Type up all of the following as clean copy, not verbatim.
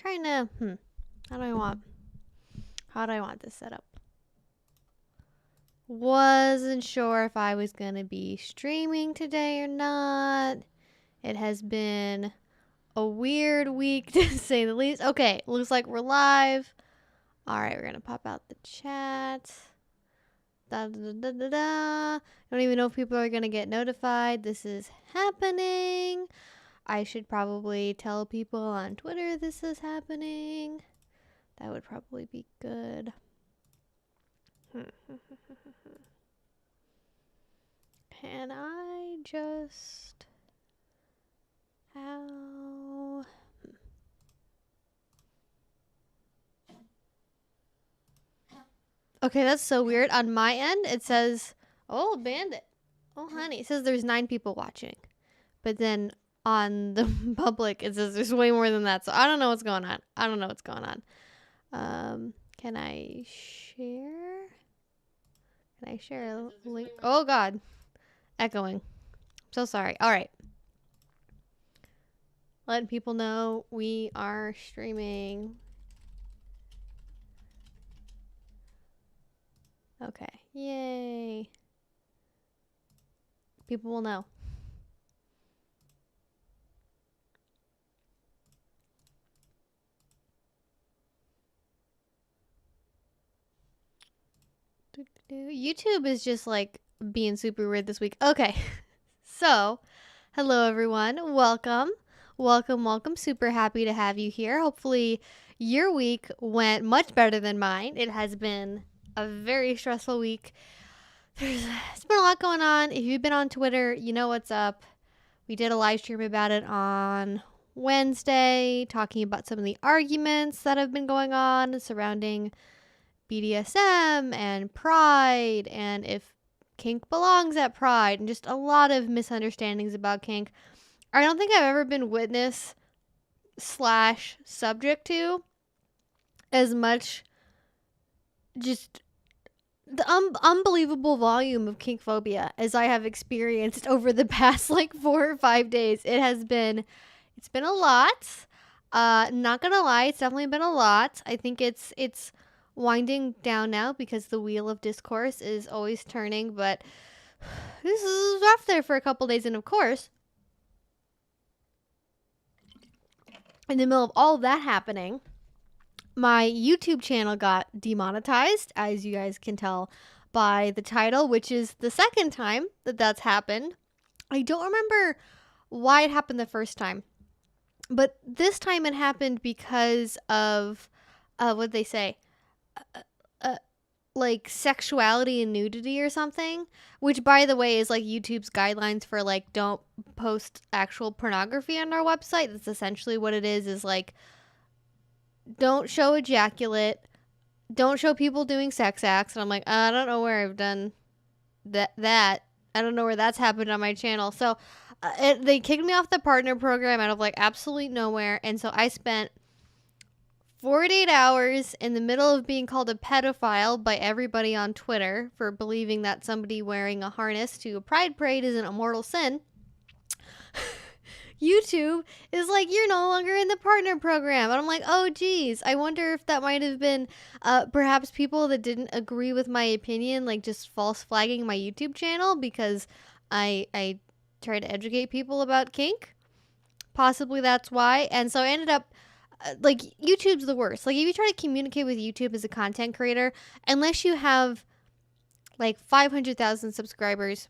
trying to, how do I want this set up? Wasn't sure if I was going to be streaming today or not. It has been a weird week to say the least. Okay, looks like we're live. All right, we're going to pop out the chat. Da, da, da, da, da. I don't even know if people are going to get notified. This is happening. I should probably tell people on Twitter this is happening. That would probably be good. Can I just... How... Okay, that's so weird. On my end, it says... Oh, bandit. Oh, honey. It says there's 9 people watching. But then on the public, it says there's way more than that. So I don't know what's going on. Can I share? Can I share a link? Oh, God. Echoing. So sorry. All right. Letting people know we are streaming. Okay. Yay. People will know. YouTube is just like being super weird this week. Okay. So, hello everyone. Welcome. Welcome. Super happy to have you here. Hopefully your week went much better than mine. It has been a very stressful week. It's been a lot going on. If you've been on Twitter, you know what's up. We did a live stream about it on Wednesday, talking about some of the arguments that have been going on surrounding BDSM and Pride, and if kink belongs at Pride, and just a lot of misunderstandings about kink. I don't think I've ever been witness / subject to as much just the unbelievable volume of kink phobia as I have experienced over the past like 4 or 5 days. It's been a lot. Not gonna lie, it's definitely been a lot. I think it's winding down now because the wheel of discourse is always turning, but this is rough there for a couple days. And of course, in the middle of all of that happening, my YouTube channel got demonetized, as you guys can tell by the title, which is the second time that that's happened. I don't remember why it happened the first time, but this time it happened because of what'd they say? Like sexuality and nudity or something, which by the way is like YouTube's guidelines for like don't post actual pornography on our website. That's essentially what it is like don't show ejaculate, don't show people doing sex acts. And I'm like, I don't know where I've done that. I don't know where that's happened on my channel. So they kicked me off the partner program out of like absolutely nowhere. And so I spent 48 hours in the middle of being called a pedophile by everybody on Twitter for believing that somebody wearing a harness to a pride parade is an immortal sin. YouTube is like, you're no longer in the partner program. And I'm like, oh geez, I wonder if that might have been perhaps people that didn't agree with my opinion, like just false flagging my YouTube channel because I try to educate people about kink. Possibly that's why. And so I ended up like YouTube's the worst. Like if you try to communicate with YouTube as a content creator, unless you have like 500,000 subscribers,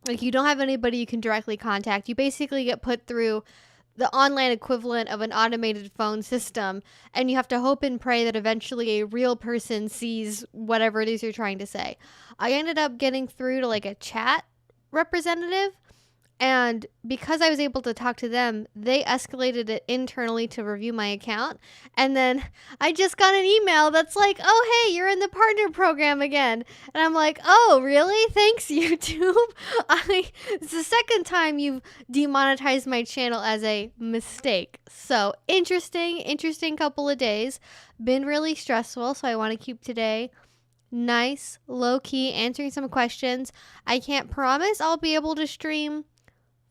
like you don't have anybody you can directly contact. You basically get put through the online equivalent of an automated phone system, and you have to hope and pray that eventually a real person sees whatever it is you're trying to say. I ended up getting through to like a chat representative, and because I was able to talk to them, they escalated it internally to review my account. And then I just got an email that's like, oh, hey, you're in the partner program again. And I'm like, oh, really? Thanks, YouTube. It's the second time you've demonetized my channel as a mistake. So interesting couple of days. Been really stressful, so I want to keep today nice, low-key, answering some questions. I can't promise I'll be able to stream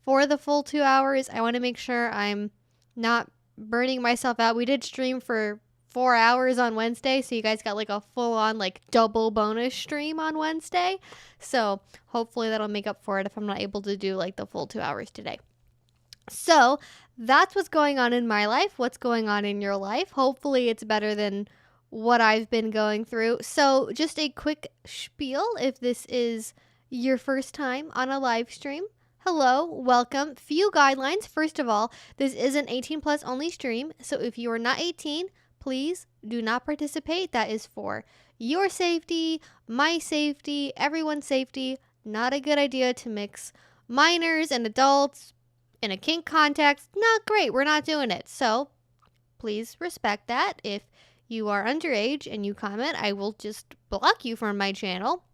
for the full 2 hours. I want to make sure I'm not burning myself out. We did stream for 4 hours on Wednesday, so you guys got like a full-on like double bonus stream on Wednesday. So hopefully that'll make up for it if I'm not able to do like the full 2 hours today. So that's what's going on in my life. What's going on in your life? Hopefully it's better than what I've been going through. So just a quick spiel if this is your first time on a live stream. Hello, welcome. Few guidelines. First of all, this is an 18 plus only stream. So if you are not 18, please do not participate. That is for your safety, my safety, everyone's safety. Not a good idea to mix minors and adults in a kink context. Not great. We're not doing it. So please respect that. If you are underage and you comment, I will just block you from my channel.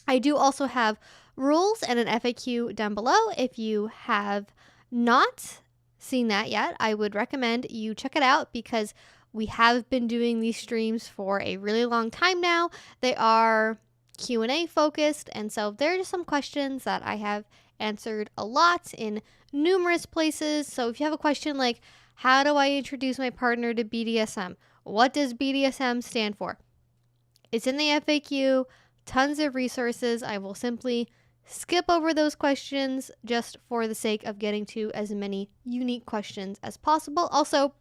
I do also have rules and an FAQ down below. If you have not seen that yet, I would recommend you check it out because we have been doing these streams for a really long time now. They are Q&A focused, and so there are just some questions that I have answered a lot in numerous places. So if you have a question like, how do I introduce my partner to BDSM? What does BDSM stand for? It's in the FAQ, tons of resources. I will simply skip over those questions just for the sake of getting to as many unique questions as possible. Also,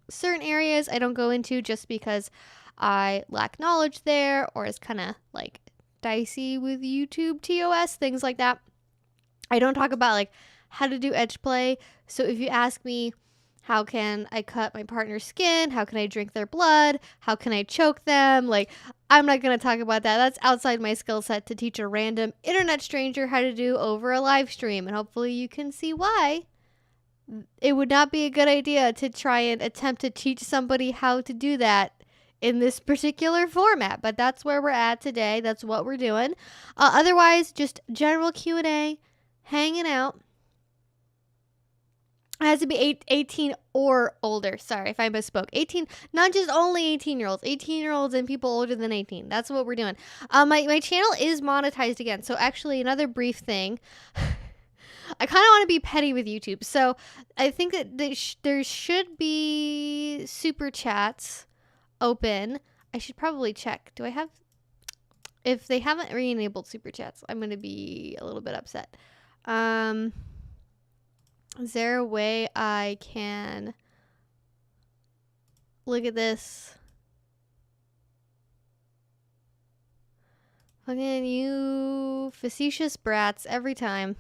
certain areas I don't go into just because I lack knowledge there, or it's kind of like dicey with YouTube TOS, things like that. I don't talk about like how to do edge play. So if you ask me, how can I cut my partner's skin? How can I drink their blood? How can I choke them? Like, I'm not going to talk about that. That's outside my skill set to teach a random internet stranger how to do over a live stream. And hopefully you can see why it would not be a good idea to try and attempt to teach somebody how to do that in this particular format. But that's where we're at today. That's what we're doing. Otherwise, just general Q&A, hanging out. It has to be 18 or older. Sorry if I misspoke. 18, not just only 18-year-olds. 18-year-olds and people older than 18. That's what we're doing. My channel is monetized again. So actually, another brief thing. I kind of want to be petty with YouTube. So I think that there should be super chats open. I should probably check. Do I have... If they haven't re-enabled super chats, I'm going to be a little bit upset. Is there a way I can look at this? Fucking you facetious brats every time.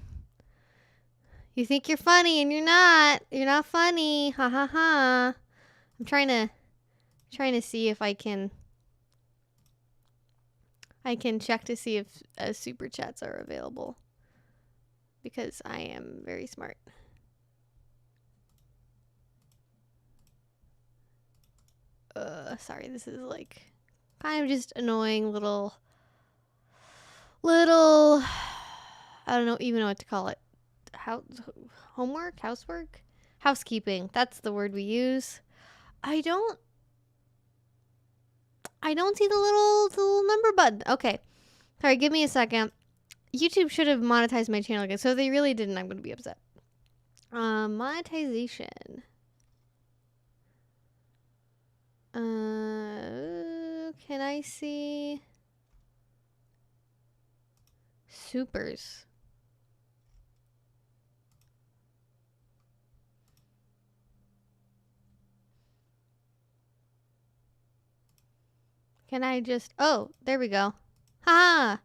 You think you're funny and you're not. You're not funny. Ha ha ha. I'm trying to see if I can check to see if super chats are available. Because I am very smart. Sorry, this is like kind of just annoying little, I don't know, even know what to call it. Homework, housework, housekeeping. That's the word we use. I don't see the little number button. Okay. Sorry, give me a second. YouTube should have monetized my channel again. So if they really didn't, I'm going to be upset. Monetization. Can I see supers? Can I just, oh, there we go. Ha!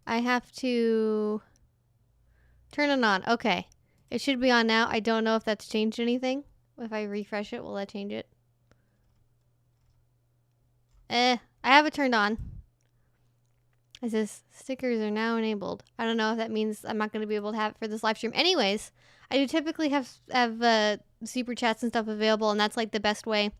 I have to turn it on. Okay. It should be on now. I don't know if that's changed anything. If I refresh it, will that change it? I have it turned on. It says stickers are now enabled. I don't know if that means I'm not going to be able to have it for this live stream. Anyways, I do typically have super chats and stuff available, and that's like the best way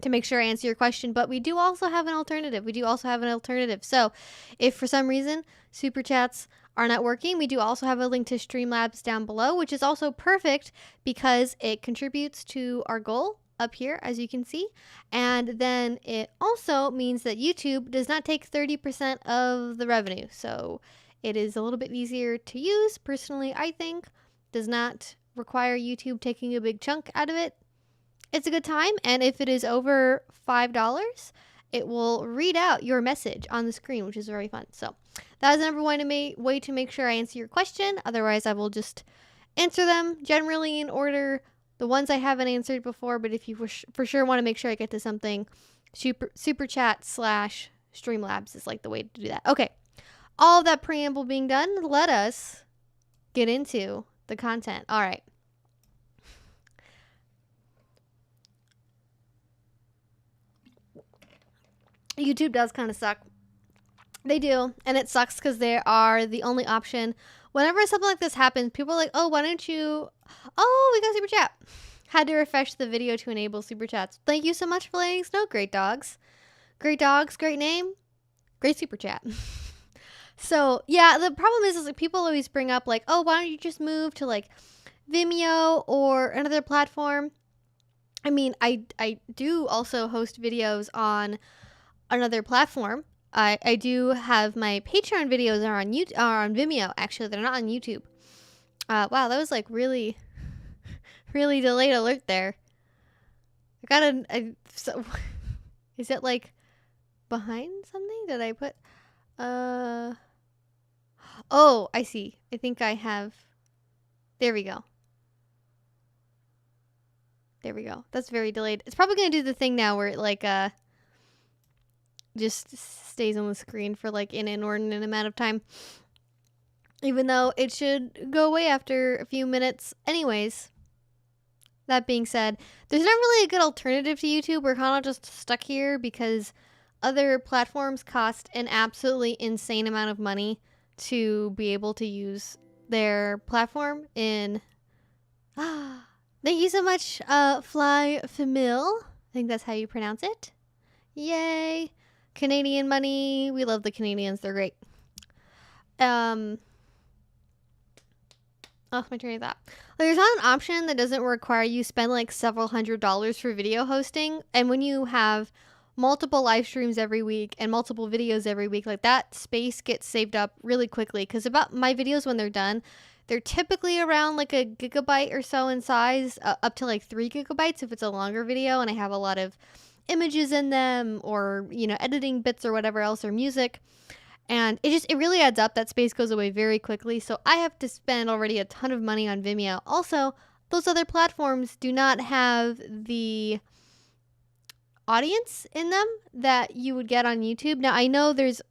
to make sure I answer your question. But we do also have an alternative. So if for some reason super chats are not working, we do also have a link to Streamlabs down below, which is also perfect because it contributes to our goal up here, as you can see. And then it also means that YouTube does not take 30% of the revenue. So it is a little bit easier to use. Personally, I think does not require YouTube taking a big chunk out of it. it's a good time. And if it is over $5, it will read out your message on the screen, which is very fun. So that is the number one way to make sure I answer your question. Otherwise, I will just answer them generally in order, the ones I haven't answered before. But if you for sure want to make sure I get to something, super chat / streamlabs is like the way to do that. Okay, all of that preamble being done, let us get into the content. All right. YouTube does kind of suck. They do, and it sucks because they are the only option. Whenever something like this happens, people are like, oh, why don't you... Oh, we got super chat. Had to refresh the video to enable super chats. Thank you so much for letting us know, Great Dogs. Great Dogs, great name, great super chat. So, yeah, the problem is like people always bring up like, oh, why don't you just move to like Vimeo or another platform? I mean, I do also host videos on another platform. I do have my Patreon videos are on Vimeo. Actually, they're not on YouTube. Wow, that was like really delayed alert there. So, is it like behind something? Did I put? Oh, I see. I think I have. There we go. There we go. That's very delayed. It's probably gonna do the thing now where it like just stays on the screen for like an inordinate amount of time, even though it should go away after a few minutes anyways. That being said, there's not really a good alternative to YouTube. We're kind of just stuck here because other platforms cost an absolutely insane amount of money to be able to use their platform in... Thank you so much, Fly Famil. I think that's how you pronounce it. Yay. Canadian money. We love the Canadians. They're great. Oh, my train of thought. There's not an option that doesn't require you spend like several $100s for video hosting. And when you have multiple live streams every week and multiple videos every week, like that space gets saved up really quickly. Because about my videos, when they're done, they're typically around like a gigabyte or so in size, up to like 3 gigabytes if it's a longer video and I have a lot of images in them or, you know, editing bits or whatever else or music. And it really adds up. That space goes away very quickly. So I have to spend already a ton of money on Vimeo. Also, those other platforms do not have the audience in them that you would get on YouTube. Now, I know there's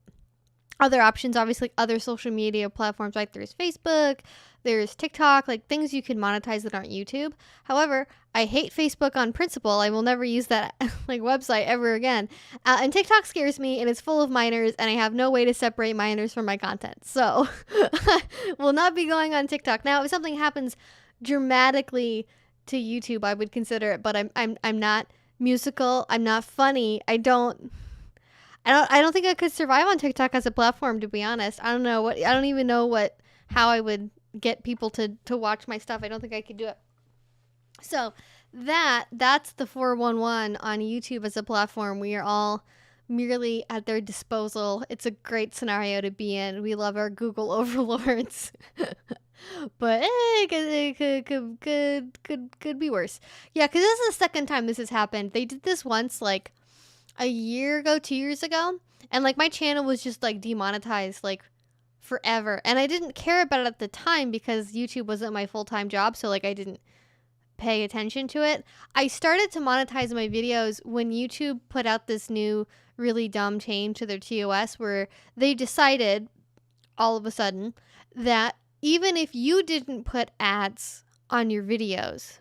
other options, obviously, other social media platforms, like there's Facebook, there's TikTok, like things you can monetize that aren't YouTube. However, I hate Facebook on principle. I will never use that like website ever again. And TikTok scares me, and it's full of minors, and I have no way to separate minors from my content. So, will not be going on TikTok. Now, if something happens dramatically to YouTube, I would consider it. But I'm not musical. I'm not funny. I don't think I could survive on TikTok as a platform, to be honest. I don't even know how I would get people to watch my stuff. I don't think I could do it. So that's the 411 on YouTube as a platform. We are all merely at their disposal. It's a great scenario to be in. We love our Google overlords. But it could be worse. Yeah, because this is the second time this has happened. They did this once like a year ago, 2 years ago, and like my channel was just like demonetized like forever, and I didn't care about it at the time because YouTube wasn't my full-time job, so like I didn't pay attention to it. I started to monetize my videos when YouTube put out this new really dumb change to their TOS where they decided all of a sudden that even if you didn't put ads on your videos,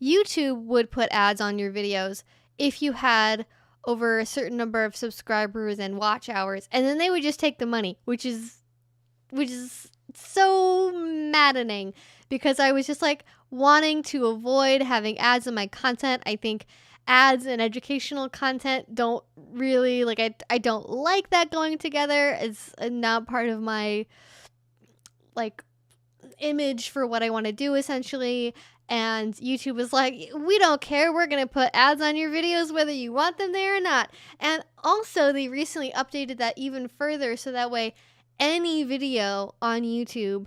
YouTube would put ads on your videos if you had over a certain number of subscribers and watch hours, and then they would just take the money, which is so maddening because I was just like wanting to avoid having ads in my content. I think ads and educational content don't really like, I don't like that going together. It's not part of my like image for what I want to do essentially. And YouTube was like, we don't care. We're going to put ads on your videos whether you want them there or not. And also, they recently updated that even further so that way any video on YouTube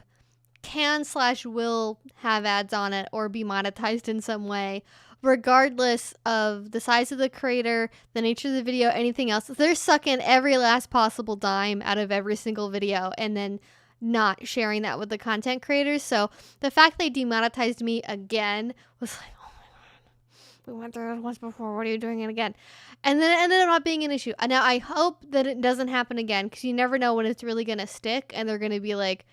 can/will have ads on it or be monetized in some way, regardless of the size of the creator, the nature of the video, anything else. They're sucking every last possible dime out of every single video and then not sharing that with the content creators. So the fact they demonetized me again was like, oh my god, we went through it once before, what are you doing it again? And then it ended up not being an issue. And now I hope that it doesn't happen again, because you never know when it's really gonna stick and they're gonna be like,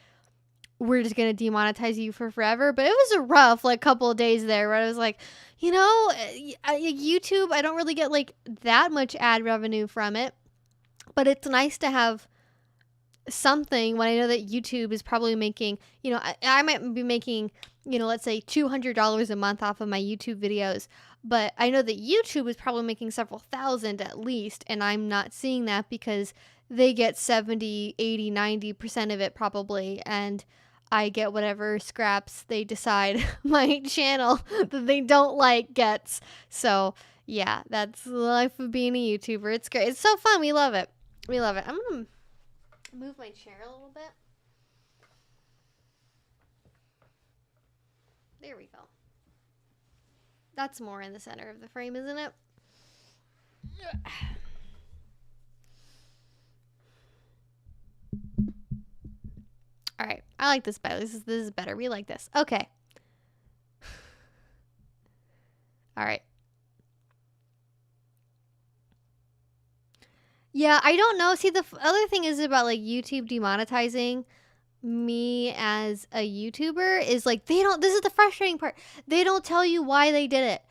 we're just gonna demonetize you for forever. But it was a rough like couple of days there where I was like, you know, YouTube, I don't really get like that much ad revenue from it, but it's nice to have something when I know that YouTube is probably making, you know, I might be making, you know, let's say $200 a month off of my YouTube videos, but I know that YouTube is probably making several thousand at least, and I'm not seeing that because they get 70, 80, 90% of it probably, and I get whatever scraps they decide my channel that they don't like gets. So yeah, that's the life of being a YouTuber. It's great. It's so fun. We love it. We love it. I'm gonna move my chair a little bit. There we go. That's more in the center of the frame, isn't it? All right. I like this better. This is better. We like this. Okay. All right. Yeah, I don't know. See, the other thing is about like YouTube demonetizing me as a YouTuber is like they don't, this is the frustrating part. They don't tell you why they did it.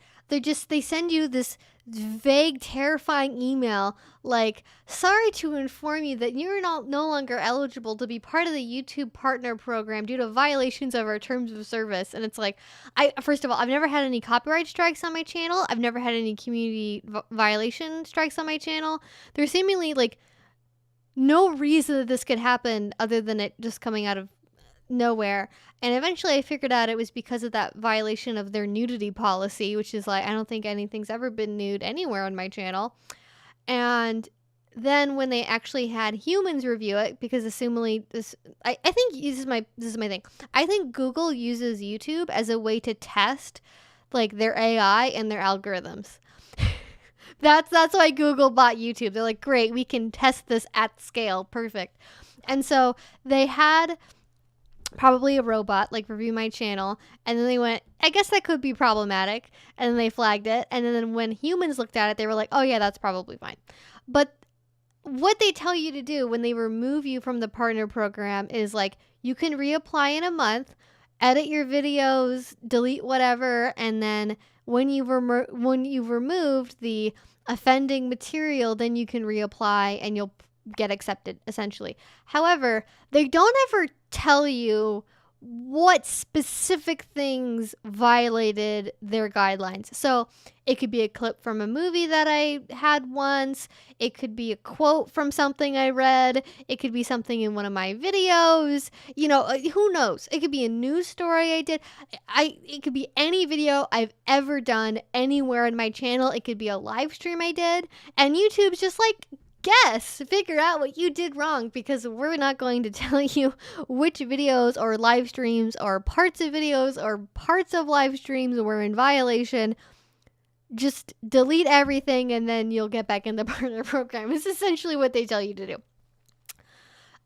They send you this vague, terrifying email like, sorry to inform you that you're no longer eligible to be part of the YouTube partner program due to violations of our terms of service. And it's like, first of all, I've never had any copyright strikes on my channel. I've never had any community violation strikes on my channel. There's seemingly like no reason that this could happen other than it just coming out of nowhere. And eventually I figured out it was because of that violation of their nudity policy, which is like, I don't think anything's ever been nude anywhere on my channel. And then when they actually had humans review it, because assumingly this, I think this is my thing. I think Google uses YouTube as a way to test like their AI and their algorithms. That's why Google bought YouTube. They're like, great, we can test this at scale. Perfect. And so they had probably a robot like review my channel, and then they went, I guess that could be problematic, and then they flagged it, and then when humans looked at it, they were like, oh yeah, that's probably fine. But what they tell you to do when they remove you from the partner program is like, you can reapply in a month, edit your videos, delete whatever, and then when you've removed the offending material, then you can reapply and you'll get accepted, essentially. However, they don't ever tell you what specific things violated their guidelines. So it could be a clip from a movie that I had once. It could be a quote from something I read. It could be something in one of my videos. You know, who knows? It could be a news story I did. It could be any video I've ever done anywhere on my channel. It could be a live stream I did. And YouTube's just like, figure out what you did wrong, because we're not going to tell you which videos or live streams or parts of videos or parts of live streams were in violation. Just delete everything and then you'll get back in the partner program. It's essentially what they tell you to do.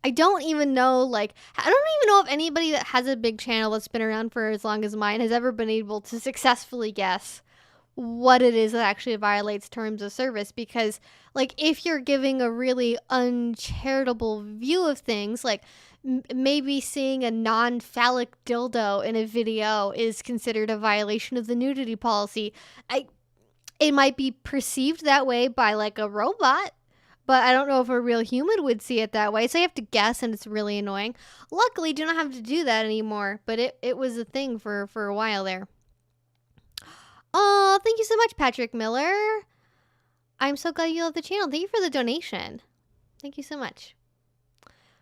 I don't even know, like, I don't even know if anybody that has a big channel that's been around for as long as mine has ever been able to successfully guess what it is that actually violates terms of service. Because like, if you're giving a really uncharitable view of things, like maybe seeing a non-phallic dildo in a video is considered a violation of the nudity policy. It might be perceived that way by like a robot, but I don't know if a real human would see it that way. So you have to guess, and it's really annoying. Luckily, you don't have to do that anymore, but it was a thing for a while there. Oh, thank you so much, Patrick Miller. I'm so glad you love the channel. Thank you for the donation. Thank you so much.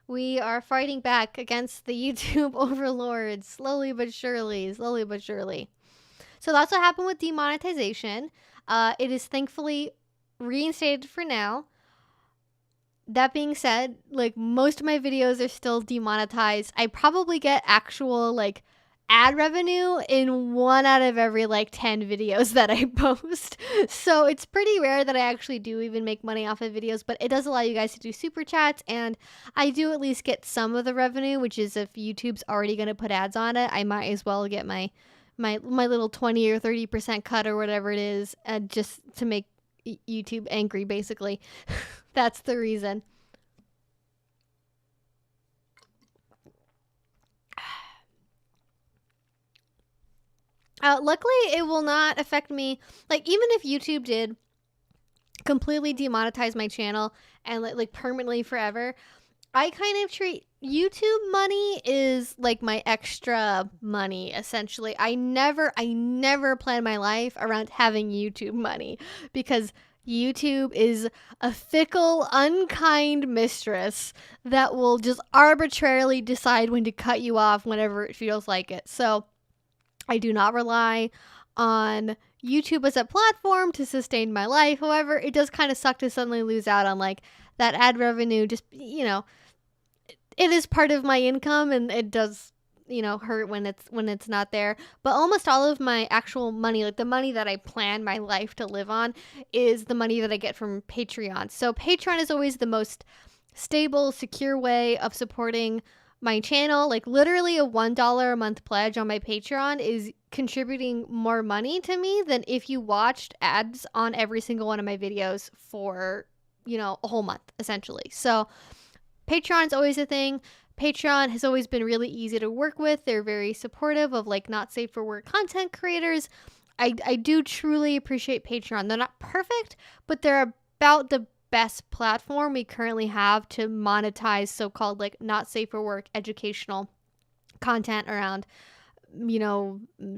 We are fighting back against the YouTube overlords, slowly but surely, slowly but surely. So that's what happened with demonetization. It is thankfully reinstated for now. That being said, like most of my videos are still demonetized. I probably get actual like ad revenue in 1 out of every like 10 videos that I post. So it's pretty rare that I actually do even make money off of videos, but it does allow you guys to do super chats, and I do at least get some of the revenue, which is if YouTube's already going to put ads on it, I might as well get my little 20 or 30% cut or whatever it is, just to make YouTube angry basically. That's the reason. Luckily, it will not affect me. Like, even if YouTube did completely demonetize my channel and like permanently forever, I kind of treat YouTube money is like my extra money, essentially. I never plan my life around having YouTube money, because YouTube is a fickle, unkind mistress that will just arbitrarily decide when to cut you off whenever it feels like it. So I do not rely on YouTube as a platform to sustain my life. However, it does kind of suck to suddenly lose out on like that ad revenue. Just, it is part of my income, and it does, hurt when it's not there. But almost all of my actual money, like the money that I plan my life to live on, is the money that I get from Patreon. So Patreon is always the most stable, secure way of supporting my channel. Like literally a $1 a month pledge on my Patreon is contributing more money to me than if you watched ads on every single one of my videos for, a whole month, essentially. So Patreon's always a thing. Patreon has always been really easy to work with. They're very supportive of like not safe for work content creators. I do truly appreciate Patreon. They're not perfect, but they're about the best platform we currently have to monetize so-called like not safe for work educational content around,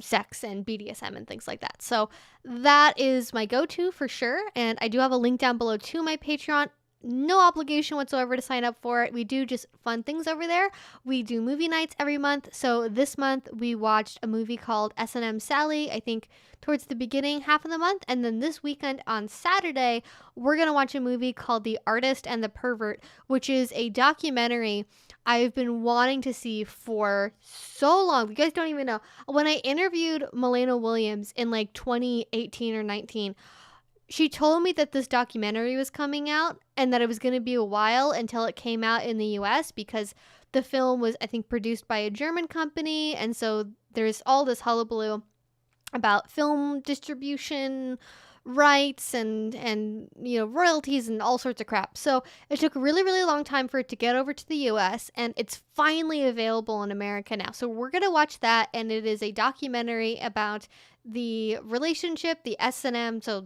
sex and BDSM and things like that. So that is my go-to for sure. And I do have a link down below to my Patreon. No obligation whatsoever to sign up for it. We do just fun things over there. We do movie nights every month. So this month we watched a movie called S&M Sally, I think towards the beginning half of the month. And then this weekend on Saturday, we're going to watch a movie called The Artist and the Pervert, which is a documentary I've been wanting to see for so long. You guys don't even know. When I interviewed Milena Williams in like 2018 or 19, she told me that this documentary was coming out and that it was going to be a while until it came out in the US, because the film was, I think, produced by a German company. And so there's all this hullabaloo about film distribution rights and royalties and all sorts of crap. So it took a really, really long time for it to get over to the US, and it's finally available in America now. So we're going to watch that, and it is a documentary about the relationship, the S&M, so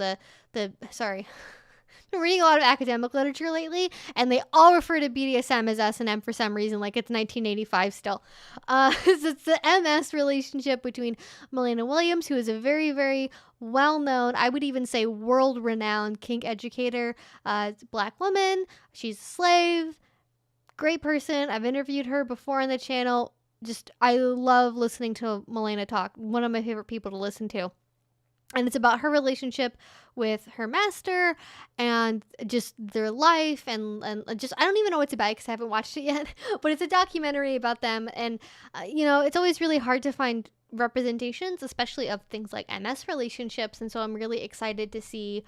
sorry. I've been reading a lot of academic literature lately, and they all refer to BDSM as S&M for some reason, like it's 1985 still. It's the MS relationship between Milena Williams, who is a very, very well-known, I would even say world-renowned kink educator, Black woman. She's a slave, great person. I've interviewed her before on the channel. Just, I love listening to Milena talk. One of my favorite people to listen to. And it's about her relationship with her master and just their life and just, I don't even know what it's about because I haven't watched it yet, but it's a documentary about them. And, it's always really hard to find representations, especially of things like MS relationships. And so I'm really excited to see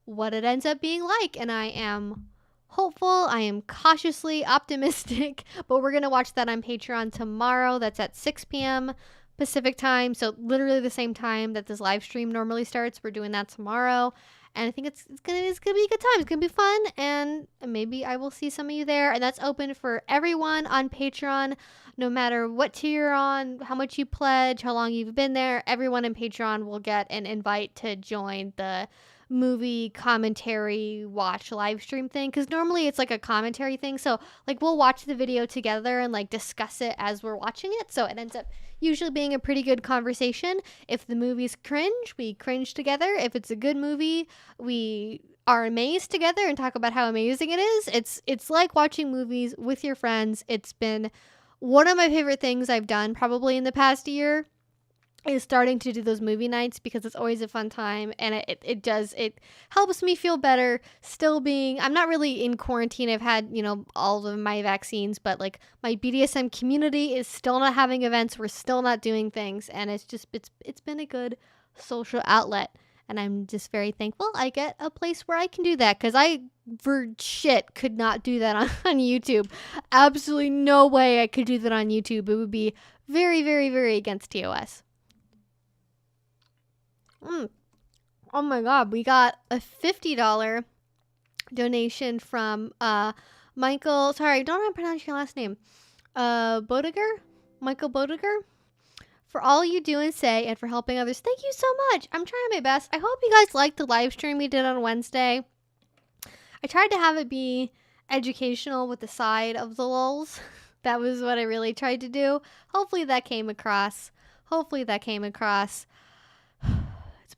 what it ends up being like. And I am hopeful. I am cautiously optimistic, but we're going to watch that on Patreon tomorrow. That's at 6 p.m. Pacific time, so literally the same time that this live stream normally starts. We're doing that tomorrow, and I think it's gonna be a good time. It's gonna be fun, and maybe I will see some of you there. And that's open for everyone on Patreon, no matter what tier you're on, how much you pledge, how long you've been there. Everyone on Patreon will get an invite to join the movie commentary watch live stream thing, because normally it's like a commentary thing, so like we'll watch the video together and like discuss it as we're watching it, so it ends up usually being a pretty good conversation. If the movie's cringe, we cringe together. If it's a good movie, we are amazed together and talk about how amazing it is. It's like watching movies with your friends. It's been one of my favorite things I've done probably in the past year. is starting to do those movie nights because it's always a fun time, and it helps me feel better still being, I'm not really in quarantine. I've had, all of my vaccines, but like my BDSM community is still not having events. We're still not doing things, and it's been a good social outlet, and I'm just very thankful I get a place where I can do that, because I for shit could not do that on YouTube. Absolutely no way I could do that on YouTube. It would be very, very, very against TOS. Oh my god, we got a $50 donation from Michael. Sorry, I don't know how to pronounce your last name. Bodiger? Michael Bodiger? For all you do and say, and for helping others. Thank you so much. I'm trying my best. I hope you guys liked the live stream we did on Wednesday. I tried to have it be educational with the side of the lulz. That was what I really tried to do. Hopefully that came across. It's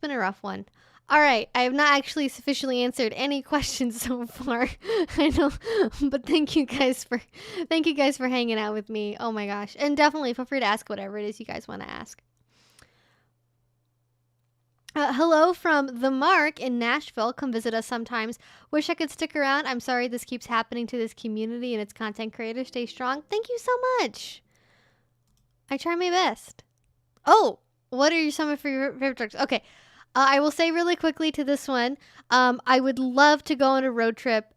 been a rough one. All right, I have not actually sufficiently answered any questions so far. I know, but thank you guys for hanging out with me. Oh my gosh, and definitely feel free to ask whatever it is you guys want to ask. Hello from the Mark in Nashville. Come visit us sometimes. Wish I could stick around. I'm sorry this keeps happening to this community and its content creators. Stay strong. Thank you so much. I try my best. Oh, what are some of your favorite drugs? Okay. I will say really quickly to this one, I would love to go on a road trip,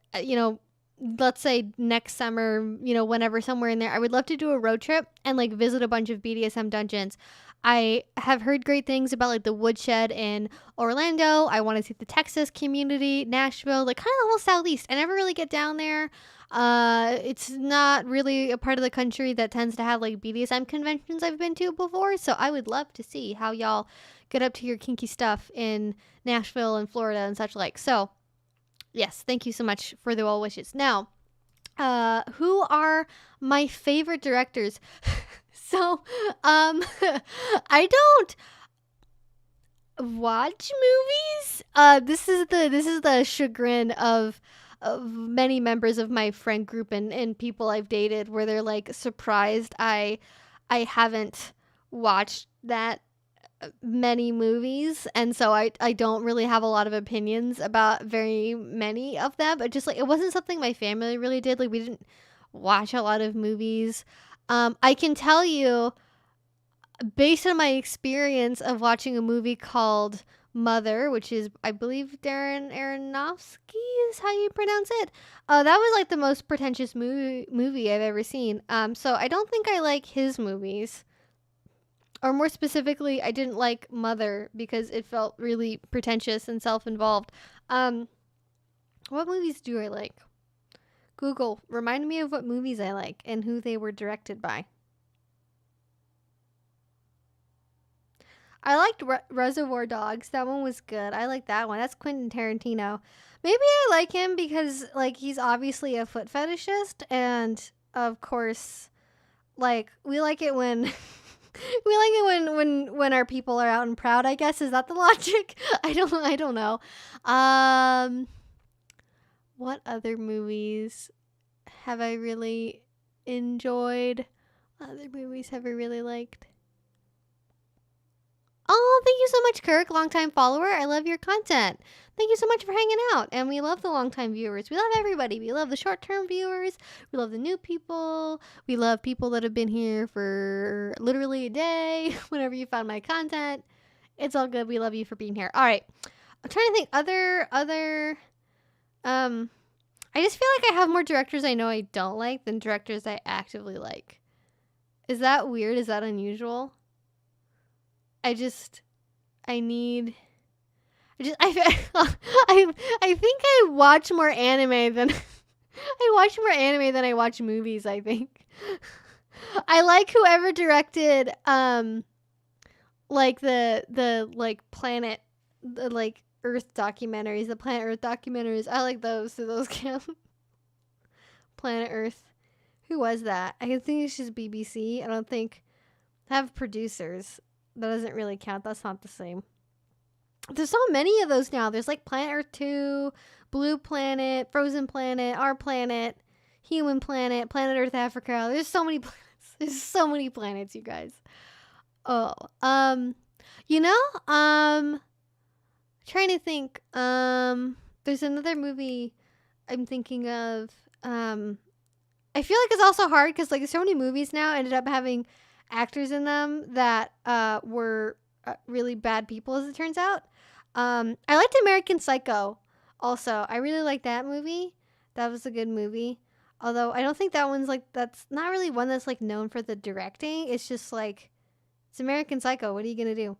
let's say next summer, whenever, somewhere in there. I would love to do a road trip and like visit a bunch of BDSM dungeons. I have heard great things about like the Woodshed in Orlando. I want to see the Texas community, Nashville, like kind of the whole Southeast. I never really get down there. It's not really a part of the country that tends to have like BDSM conventions I've been to before. So I would love to see how y'all get up to your kinky stuff in Nashville and Florida and such like. So yes, thank you so much for the well wishes. Now, who are my favorite directors? So, I don't watch movies. This is the chagrin of many members of my friend group and people I've dated, where they're like surprised I haven't watched that many movies, and so I don't really have a lot of opinions about very many of them. But just like, it wasn't something my family really did. Like, we didn't watch a lot of movies. I can tell you, based on my experience of watching a movie called Mother, which is, I believe, Darren Aronofsky is how you pronounce it. That was like the most pretentious movie I've ever seen. So I don't think I like his movies. Or more specifically, I didn't like Mother because it felt really pretentious and self-involved. What movies do I like? Google, remind me of what movies I like and who they were directed by. I liked Reservoir Dogs. That one was good. I like that one. That's Quentin Tarantino. Maybe I like him because, like, he's obviously a foot fetishist, and of course, like, we like it when we like it when our people are out and proud, I guess. Is that the logic? I don't know. What other movies have I really enjoyed? What other movies have I really liked? Oh, thank you so much, Kirk, longtime follower. I love your content. Thank you so much for hanging out. And we love the longtime viewers. We love everybody. We love the short-term viewers. We love the new people. We love people that have been here for literally a day. Whenever you found my content, it's all good. We love you for being here. All right. I'm trying to think other I just feel like I have more directors I know I don't like than directors I actively like. Is that weird? Is that unusual? I think I watch more anime than I watch movies, I think. I like whoever directed like the like planet, the like Earth documentaries, the Planet Earth documentaries. I like those, so those count. Planet Earth. Who was that? I think it's just BBC. I don't think I have producers. That doesn't really count. That's not the same. There's so many of those now. There's like Planet Earth 2, Blue Planet, Frozen Planet, Our Planet, Human Planet, Planet Earth Africa. There's so many planets. There's so many planets, you guys. Oh, you know, trying to think. There's another movie I'm thinking of. I feel like it's also hard because like so many movies now ended up having actors in them that were really bad people, as it turns out. I liked American Psycho. Also, I really liked that movie. That was a good movie. Although I don't think that one's like that's not really one that's like known for the directing. It's just like it's American Psycho. What are you gonna do?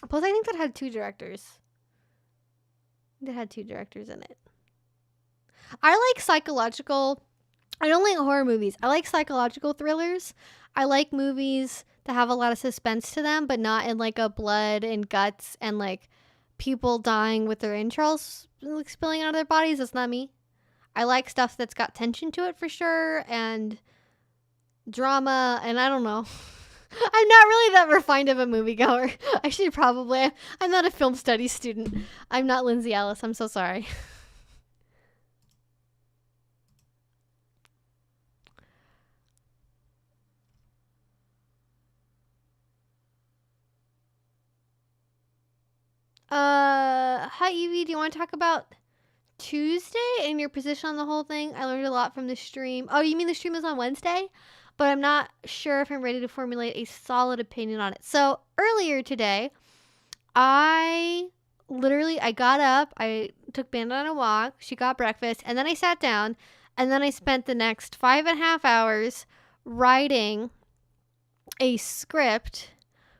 Plus, I think that had two directors. That had two directors in it. I like psychological. I don't like horror movies. I like psychological thrillers. I like movies that have a lot of suspense to them, but not in like a blood and guts and like people dying with their entrails like spilling out of their bodies. That's not me. I like stuff that's got tension to it for sure and drama, and I don't know. I'm not really that refined of a moviegoer. I should probably. I'm not a film studies student. I'm not Lindsay Ellis. I'm so sorry. Hi Evie, do you want to talk about Tuesday and your position on the whole thing? I learned a lot from the stream. Oh, you mean the stream is on Wednesday? But I'm not sure if I'm ready to formulate a solid opinion on it. So earlier today, I I got up, I took Bandit on a walk, she got breakfast, and then I sat down, and then I spent the next 5.5 hours writing a script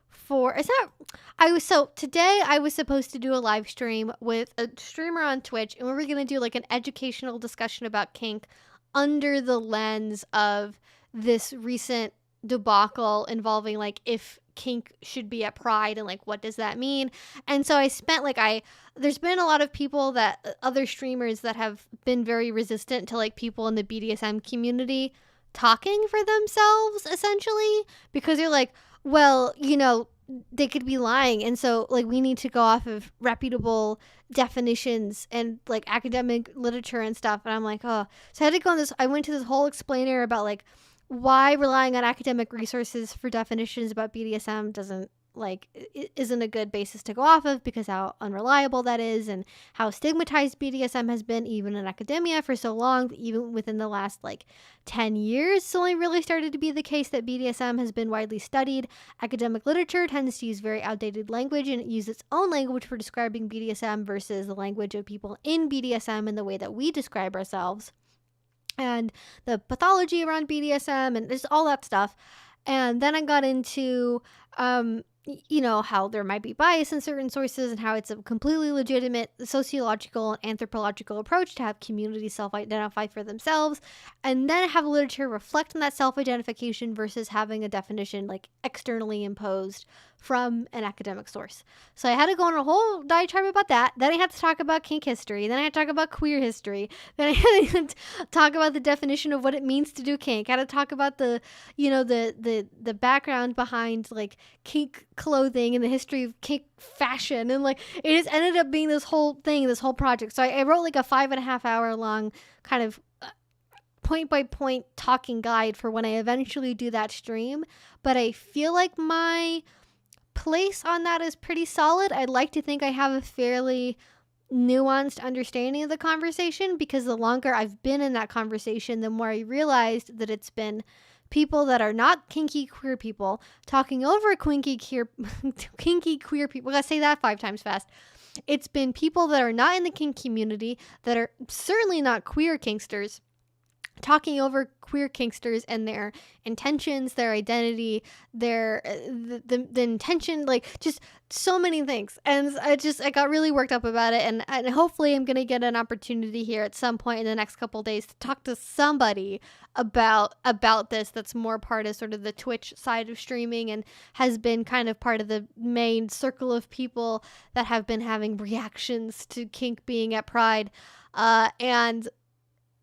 for it's not I was so today I was supposed to do a live stream with a streamer on Twitch, and we were gonna do like an educational discussion about kink under the lens of this recent debacle involving like if kink should be at Pride and like what does that mean. And so I spent like I there's been a lot of people that other streamers that have been very resistant to like people in the BDSM community talking for themselves essentially because they're like, well, they could be lying, and so like we need to go off of reputable definitions and like academic literature and stuff. And I'm like, oh, so I had to go on this. I went to this whole explainer about like why relying on academic resources for definitions about BDSM doesn't like isn't a good basis to go off of because how unreliable that is and how stigmatized BDSM has been even in academia for so long. Even within the last like 10 years, it's only really started to be the case that BDSM has been widely studied. Academic literature tends to use very outdated language and it uses its own language for describing BDSM versus the language of people in BDSM and the way that we describe ourselves and the pathology around BDSM and just all that stuff. And then I got into how there might be bias in certain sources and how it's a completely legitimate sociological and anthropological approach to have communities self-identify for themselves, and then have literature reflect on that self-identification versus having a definition like externally imposed from an academic source. So I had to go on a whole diatribe about that. Then I had to talk about kink history. Then I had to talk about queer history. Then I had to talk about the definition of what it means to do kink. I had to talk about the background behind like kink clothing and the history of kink fashion, and like it just ended up being this whole thing, this whole project. So I wrote like a 5.5 hour long kind of point by point talking guide for when I eventually do that stream. But I feel like my place on that is pretty solid. I'd like to think I have a fairly nuanced understanding of the conversation because the longer I've been in that conversation, the more I realized that it's been people that are not kinky queer people talking over kinky queer people. I gotta say that 5 times fast. It's been people that are not in the kink community, that are certainly not queer kinksters, talking over queer kinksters and their intentions, their identity, their the intention, like just so many things. And I got really worked up about it, and hopefully I'm gonna get an opportunity here at some point in the next couple days to talk to somebody about this that's more part of sort of the Twitch side of streaming and has been kind of part of the main circle of people that have been having reactions to kink being at Pride. And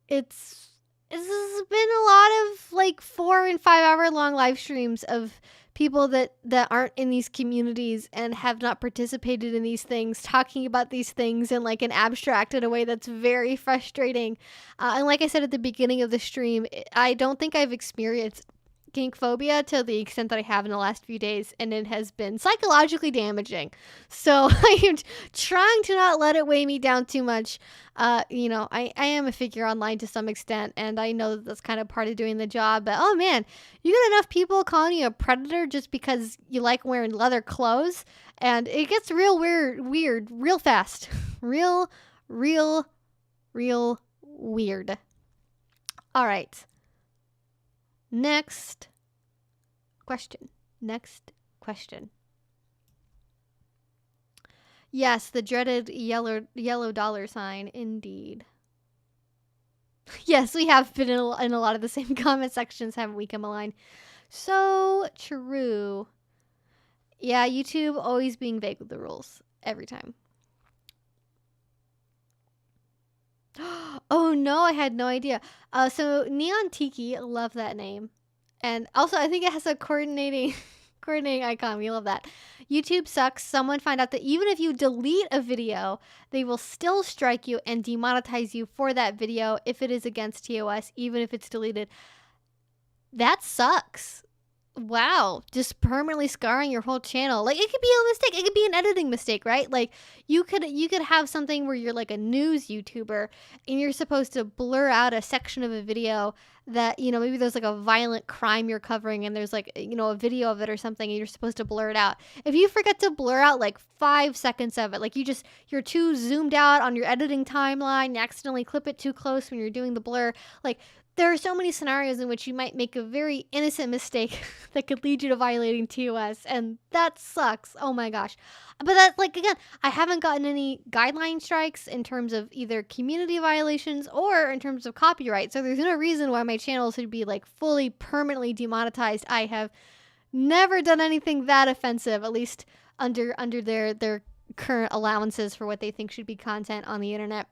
it's been a lot of like 4 and 5 hour long live streams of people that aren't in these communities and have not participated in these things talking about these things in like an abstract in a way that's very frustrating. And like I said at the beginning of the stream, I don't think I've experienced kink phobia to the extent that I have in the last few days, and it has been psychologically damaging. So I am trying to not let it weigh me down too much. You know, I am a figure online to some extent, and I know that that's kind of part of doing the job. But oh man, you get enough people calling you a predator just because you like wearing leather clothes, and it gets real weird real fast. real weird. All right. Next question. Yes, the dreaded yellow dollar sign, indeed. Yes, we have been in a lot of the same comment sections, haven't we, Cameline? So true. Yeah, YouTube always being vague with the rules. Every time. Oh no, I had no idea. So Neon Tiki, love that name. And also I think it has a coordinating icon. We love that. YouTube sucks. Someone find out that even if you delete a video, they will still strike you and demonetize you for that video if it is against TOS, even if it's deleted. That sucks. Wow, just permanently scarring your whole channel. Like, it could be a mistake. It could be an editing mistake, right? Like, you could have something where you're like a news YouTuber and you're supposed to blur out a section of a video that, you know, maybe there's like a violent crime you're covering and there's like, you know, a video of it or something and you're supposed to blur it out. If you forget to blur out like 5 seconds of it, like you're too zoomed out on your editing timeline, you accidentally clip it too close when you're doing the blur, like, there are so many scenarios in which you might make a very innocent mistake that could lead you to violating TOS, and that sucks. Oh my gosh. But that, like, again, I haven't gotten any guideline strikes in terms of either community violations or in terms of copyright, so there's no reason why my channel should be, like, fully permanently demonetized. I have never done anything that offensive, at least under their current allowances for what they think should be content on the internet.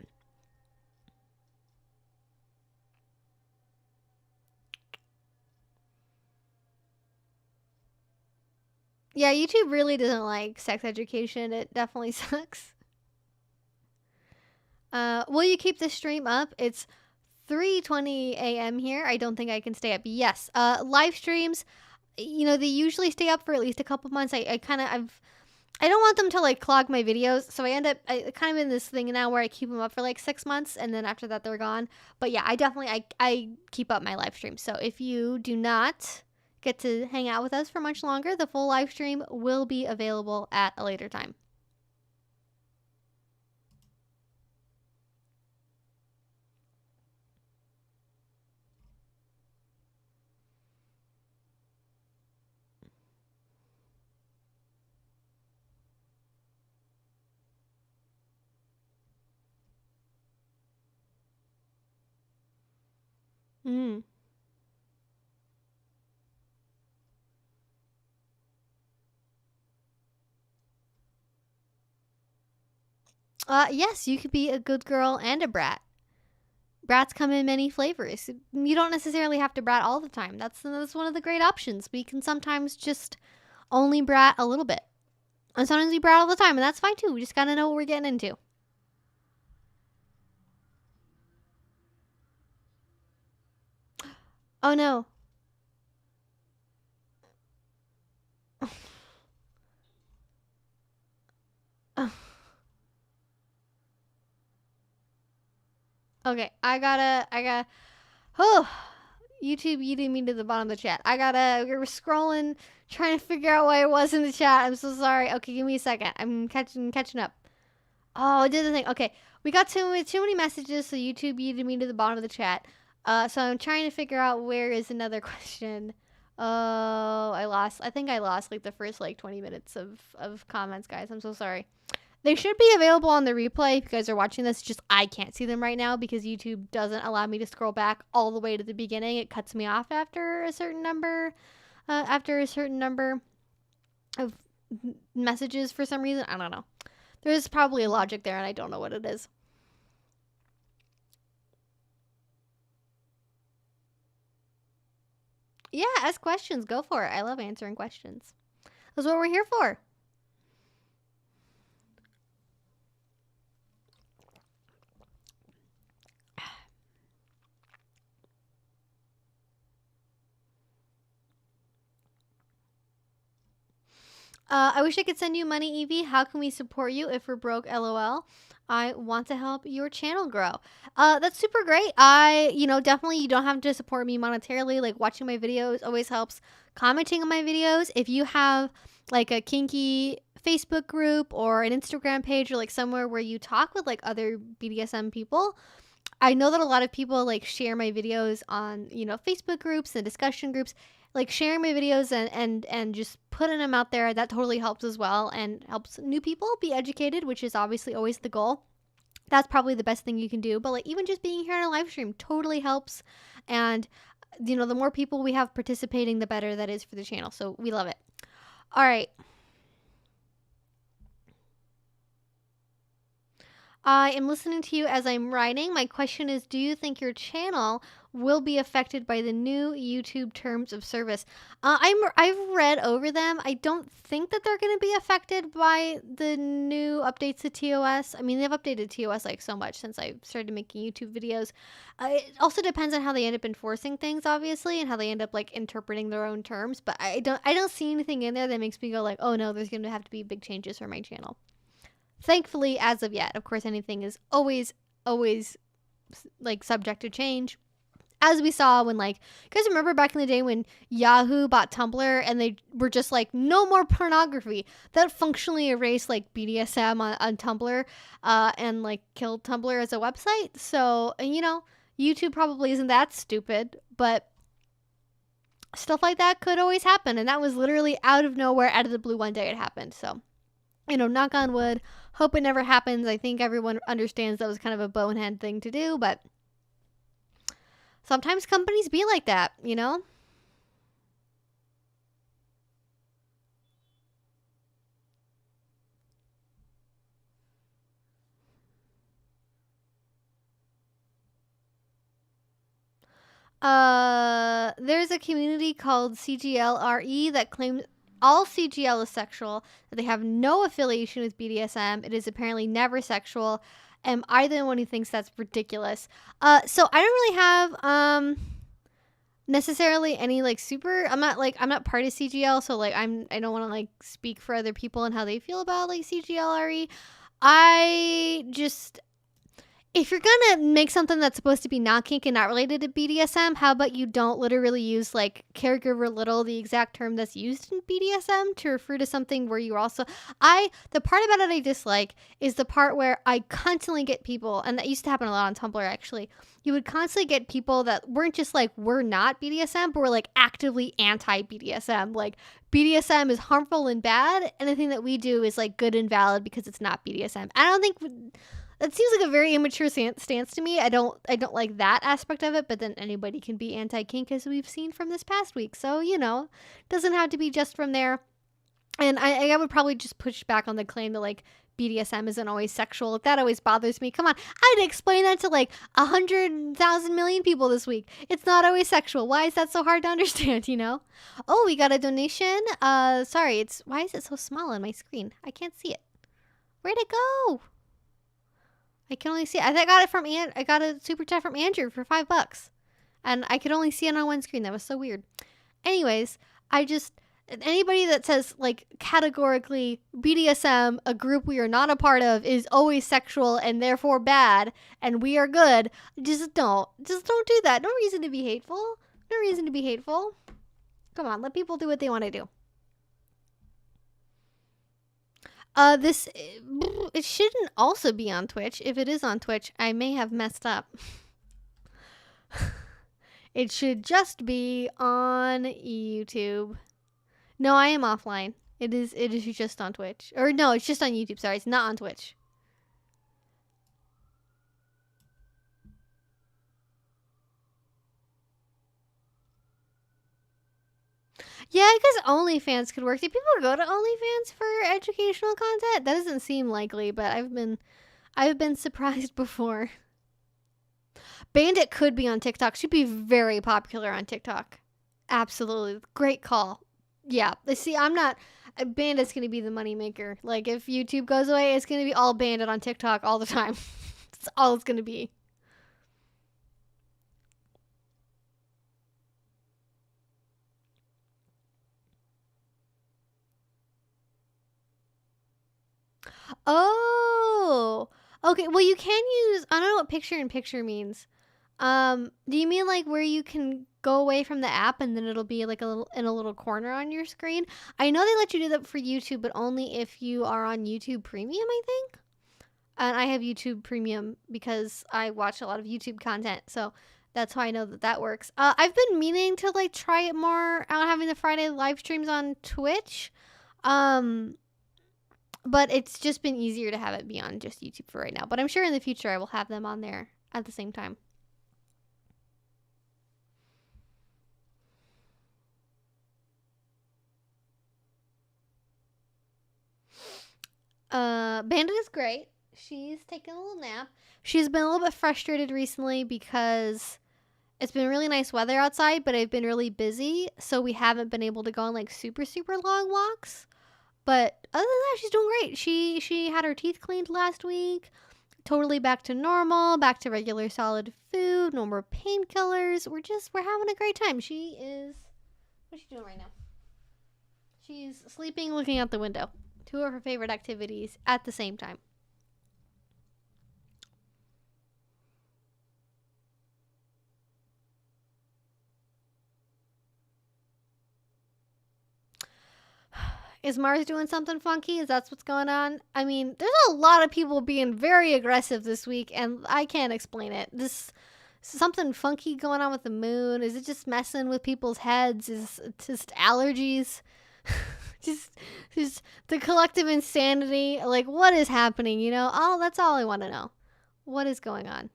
Yeah, YouTube really doesn't like sex education. It definitely sucks. Will you keep the stream up? It's 3:20 a.m. here. I don't think I can stay up. Yes. Live streams, you know, they usually stay up for at least a couple months. I don't want them to like clog my videos, so I kind of in this thing now where I keep them up for like 6 months and then after that they're gone. But yeah, I keep up my live stream. So if you do not get to hang out with us for much longer, the full live stream will be available at a later time. Mm. Yes, you could be a good girl and a brat. Brats come in many flavors. You don't necessarily have to brat all the time. That's one of the great options. We can sometimes just only brat a little bit. And sometimes we brat all the time, and that's fine too. We just gotta know what we're getting into. Oh no. Okay, I gotta, oh, YouTube yeeted me to the bottom of the chat. We were scrolling, trying to figure out why it was in the chat. I'm so sorry. Okay, give me a second. I'm catching up. Oh, I did the thing. Okay, we got too many messages, so YouTube yeeted me to the bottom of the chat. So I'm trying to figure out where is another question. Oh, I think I lost like the first like 20 minutes of comments, guys. I'm so sorry. They should be available on the replay if you guys are watching this. Just I can't see them right now because YouTube doesn't allow me to scroll back all the way to the beginning. It cuts me off after a certain number of messages for some reason. I don't know. There's probably a logic there and I don't know what it is. Yeah, ask questions. Go for it. I love answering questions. That's what we're here for. I wish I could send you money, Evie. How can we support you if we're broke? LOL. I want to help your channel grow. That's super great. Definitely you don't have to support me monetarily. Like watching my videos always helps. Commenting on my videos. If you have like a kinky Facebook group or an Instagram page or like somewhere where you talk with like other BDSM people, I know that a lot of people like share my videos on, Facebook groups and discussion groups. Like sharing my videos and just putting them out there, that totally helps as well and helps new people be educated, which is obviously always the goal. That's probably the best thing you can do. But like even just being here on a live stream totally helps. And the more people we have participating, the better that is for the channel. So we love it. All right. I am listening to you as I'm writing. My question is, do you think your channel will be affected by the new YouTube terms of service? I've read over them. I don't think that they're going to be affected by the new updates to TOS. I mean, they've updated TOS like so much since I started making YouTube videos. It also depends on how they end up enforcing things, obviously, and how they end up like interpreting their own terms. But I don't see anything in there that makes me go like, oh no, there's going to have to be big changes for my channel. Thankfully, as of yet. Of course, anything is always like subject to change. As we saw when you guys remember back in the day when Yahoo bought Tumblr and they were just like, no more pornography. That functionally erased like BDSM on Tumblr and like killed Tumblr as a website. So, YouTube probably isn't that stupid, but stuff like that could always happen. And that was literally out of nowhere, out of the blue one day it happened. So, knock on wood. Hope it never happens. I think everyone understands that was kind of a bonehead thing to do, but sometimes companies be like that, There's a community called CGLRE that claims all CGL is sexual, that they have no affiliation with BDSM. It is apparently never sexual. Am I the one who thinks that's ridiculous? So I don't really have necessarily any I'm not part of CGL, so I don't want to speak for other people and how they feel about CGLRE. I just, if you're gonna make something that's supposed to be not kink and not related to BDSM, how about you don't literally use caregiver little, the exact term that's used in BDSM, to refer to something where you're also... The part about it I dislike is the part where I constantly get people, and that used to happen a lot on Tumblr actually, you would constantly get people that weren't just we're not BDSM, but were actively anti-BDSM. BDSM is harmful and bad, anything that we do is good and valid because it's not BDSM. I don't think... That seems like a very immature stance to me. I don't like that aspect of it, but then anybody can be anti-kink, as we've seen from this past week. So, doesn't have to be just from there. And I would probably just push back on the claim that BDSM isn't always sexual. That always bothers me. Come on, I had to explain that to 100,000 million people this week. It's not always sexual. Why is that so hard to understand? Oh, we got a donation. Sorry, why is it so small on my screen? I can't see it. Where'd it go? I can only see it. I got it from I got a super chat from Andrew for $5, and I could only see it on one screen. That was so weird. Anyways, anybody that says categorically BDSM, a group we are not a part of, is always sexual and therefore bad, and we are good, just don't do that. No reason to be hateful. No reason to be hateful. Come on, let people do what they want to do. It shouldn't also be on Twitch. If it is on Twitch, I may have messed up. It should just be on YouTube. No, I am offline. It is just on Twitch. Or no, it's just on YouTube. Sorry, it's not on Twitch. Yeah, I guess OnlyFans could work. Do people go to OnlyFans for educational content? That doesn't seem likely, but I've been surprised before. Bandit could be on TikTok. She'd be very popular on TikTok. Absolutely. Great call. Yeah. See, Bandit's going to be the moneymaker. If YouTube goes away, it's going to be all Bandit on TikTok all the time. That's all it's going to be. Oh, okay. Well, you can use, I don't know what picture in picture means. Do you mean like where you can go away from the app and then it'll be like a little in a little corner on your screen? I know they let you do that for YouTube, but only if you are on YouTube Premium, I think. And I have YouTube Premium because I watch a lot of YouTube content, so that's how I know that that works. I've been meaning to like try it more out having the Friday live streams on Twitch. Um, but it's just been easier to have it be on just YouTube for right now. But I'm sure in the future I will have them on there at the same time. Bandit is great. She's taking a little nap. She's been a little bit frustrated recently because it's been really nice weather outside, but I've been really busy, so we haven't been able to go on like super long walks. But other than that, she's doing great. She had her teeth cleaned last week. Totally back to normal, back to regular solid food, no more painkillers. We're having a great time. What's she doing right now? She's sleeping, looking out the window. Two of her favorite activities at the same time. Is Mars doing something funky? Is that what's going on? I mean, there's a lot of people being very aggressive this week, and I can't explain it. This something funky going on with the moon. Is it just messing with people's heads? Is it just allergies? just just the collective insanity. Like, what is happening? You know? Oh, that's all I want to know. What is going on?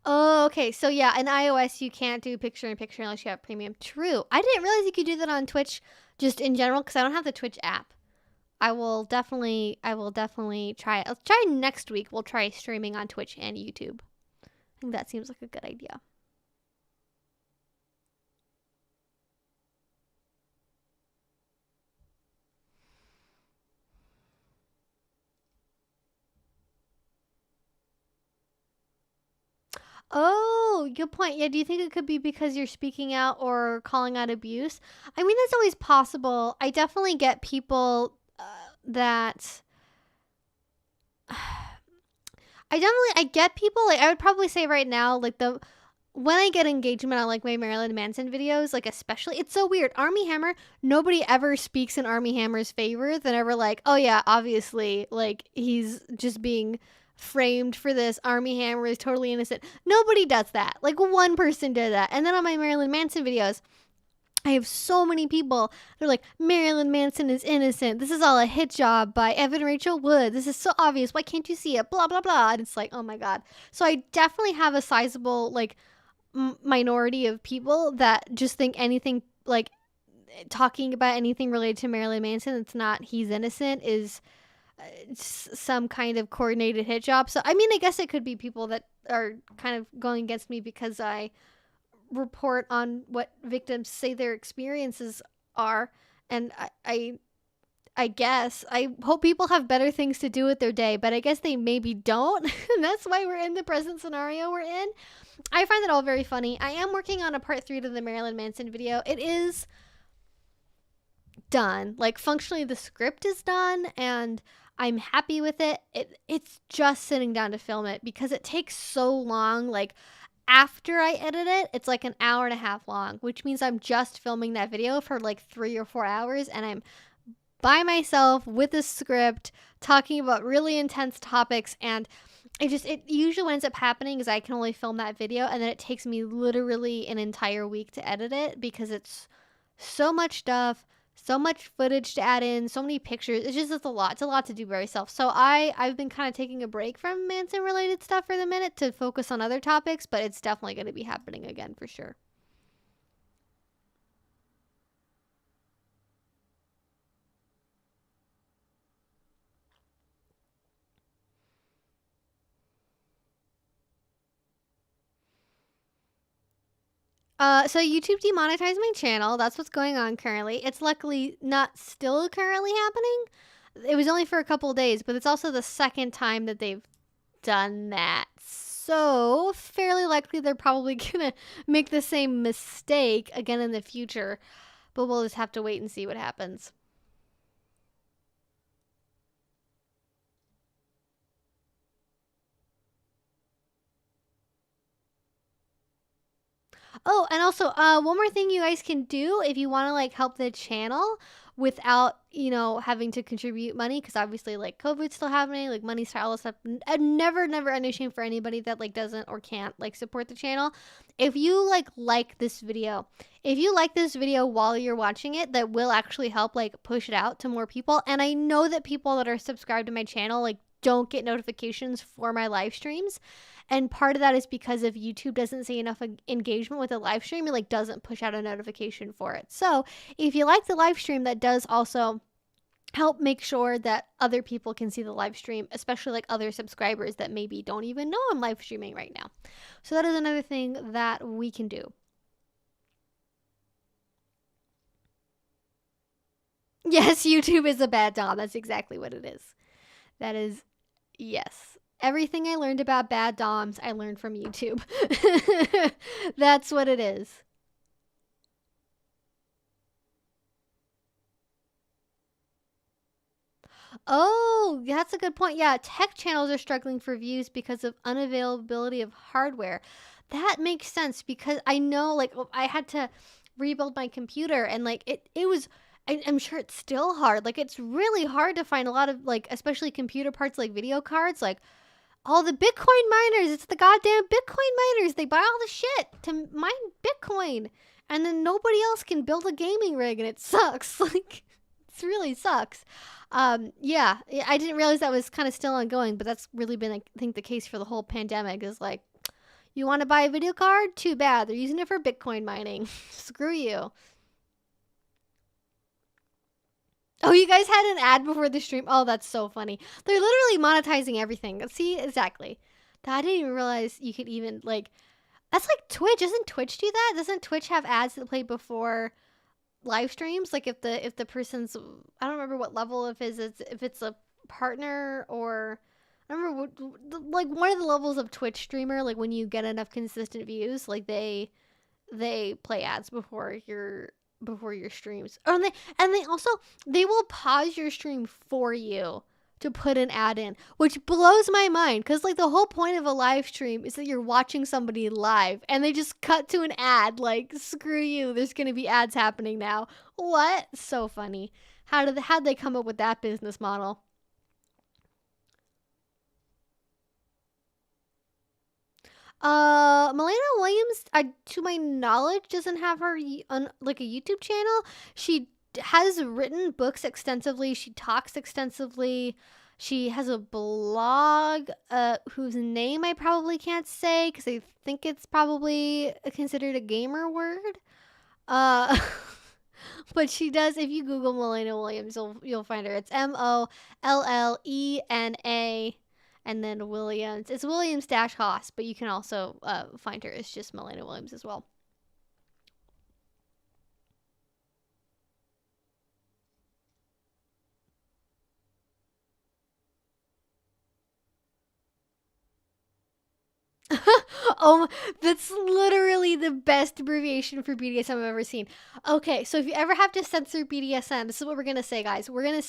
Oh, okay. So yeah, in iOS you can't do picture in picture unless you have premium. True. I didn't realize you could do that on Twitch just in general because I don't have the Twitch app. I will definitely try it. I'll try next week. We'll try streaming on Twitch and YouTube. I think that seems like a good idea. Oh, good point. Yeah, do you think it could be because you're speaking out or calling out abuse? I mean, that's always possible. I definitely get people that I get people like I would probably say right now like the when I get engagement on like my Marilyn Manson videos, like especially it's so weird. Army Hammer, nobody ever speaks in Army Hammer's favor. They're never like, oh yeah, obviously, like he's just being framed for this. Army Hammer is totally innocent. Nobody does that. Like one person did that. And then on my Marilyn Manson videos, I have so many people. They're like, Marilyn Manson is innocent. This is all a hit job by Evan Rachel Wood. This is so obvious. Why can't you see it? Blah, blah, blah. And it's like, oh my God. So I definitely have a sizable, like, minority of people that just think anything, like, talking about anything related to Marilyn Manson that's not he's innocent is some kind of coordinated hit job. So, I mean, I guess it could be people that are kind of going against me because I report on what victims say their experiences are, and I guess I hope people have better things to do with their day, but I guess they maybe don't. And that's why we're in the present scenario we're in. I find that all very funny. I am working on a part 3 to the Marilyn Manson video. It is done. Like functionally the script is done and I'm happy with it. It's just sitting down to film it because it takes so long. Like after I edit it, it's like an hour and a half long, which means I'm just filming that video for like 3 or 4 hours and I'm by myself with a script talking about really intense topics, and it usually ends up happening is I can only film that video and then it takes me literally an entire week to edit it because it's so much stuff, so much footage to add in, so many pictures. It's a lot. It's a lot to do by myself. So I've been kind of taking a break from Manson related stuff for the minute to focus on other topics, but it's definitely going to be happening again for sure. So YouTube demonetized my channel. That's what's going on currently. It's luckily not still currently happening. It was only for a couple days, but it's also the second time that they've done that. So fairly likely they're probably gonna make the same mistake again in the future, but we'll just have to wait and see what happens. Oh, and also, one more thing you guys can do if you want to like help the channel without, having to contribute money, because obviously like COVID's still happening, like money's all this stuff. Never any shame for anybody that like doesn't or can't like support the channel. If you like this video, while you're watching it, that will actually help like push it out to more people. And I know that people that are subscribed to my channel like don't get notifications for my live streams. And part of that is because if YouTube doesn't see enough engagement with a live stream, it like doesn't push out a notification for it. So if you like the live stream, that does also help make sure that other people can see the live stream, especially like other subscribers that maybe don't even know I'm live streaming right now. So that is another thing that we can do. Yes, YouTube is a bad dom. That's exactly what it is. That is, yes. Everything I learned about bad doms, I learned from YouTube. That's what it is. Oh, that's a good point. Yeah, tech channels are struggling for views because of unavailability of hardware. That makes sense because I know like I had to rebuild my computer and like it was I'm sure it's still hard. Like it's really hard to find a lot of like especially computer parts like video cards, like all the Bitcoin miners. It's the goddamn Bitcoin miners. They buy all the shit to mine Bitcoin. And then nobody else can build a gaming rig and it sucks. Like it really sucks. Yeah, I didn't realize that was kind of still ongoing, but that's really been, I think, the case for the whole pandemic is like, you want to buy a video card? Too bad. They're using it for Bitcoin mining. Screw you. Oh, you guys had an ad before the stream? Oh, that's so funny. They're literally monetizing everything. See, exactly. I didn't even realize you could even, like, that's like Twitch. Doesn't Twitch do that? Doesn't Twitch have ads that play before live streams? Like if the person's, I don't remember what level if it's a partner or I remember like one of the levels of Twitch streamer, like when you get enough consistent views, like they play ads before your streams. Oh, and they also they will pause your stream for you to put an ad in, which blows my mind because like the whole point of a live stream is that you're watching somebody live and they just cut to an ad. Like screw you, there's gonna be ads happening now. What? So funny. How'd they come up with that business model? Melena Williams, to my knowledge, doesn't have her like a YouTube channel. She has written books extensively. She talks extensively. She has a blog, whose name I probably can't say because I think it's probably considered a gamer word. Uh, but she does. If you Google Melena Williams, you'll find her. It's Mollena and then Williams. It's Williams dash Haas, but you can also find her. It's just Melena Williams as well. Oh, that's literally the best abbreviation for BDSM I've ever seen. Okay, so if you ever have to censor BDSM, this is what we're gonna say, guys. We're gonna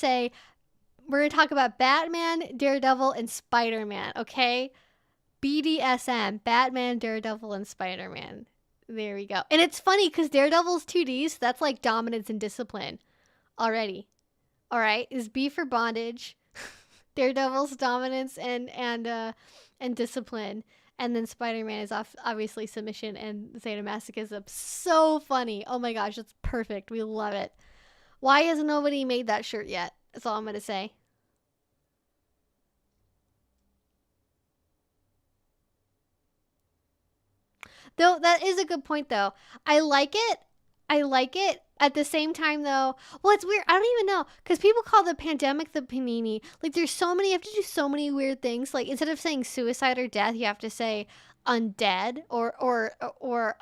talk about Batman, Daredevil, and Spider-Man. Okay, BDSM, Batman, Daredevil, and Spider-Man. There we go. And it's funny because Daredevil's 2D, so that's like dominance and discipline already. All right, is B for bondage, Daredevil's dominance and discipline, and then Spider-Man is obviously submission and sadomasochism. So funny. Oh my gosh, that's perfect. We love it. Why has nobody made that shirt yet? That's all I'm gonna say. Though that is a good point though. I like it. I like it. At the same time though, well it's weird. I don't even know cuz people call the pandemic the panini. Like there's so many, you have to do so many weird things. Like instead of saying suicide or death, you have to say undead or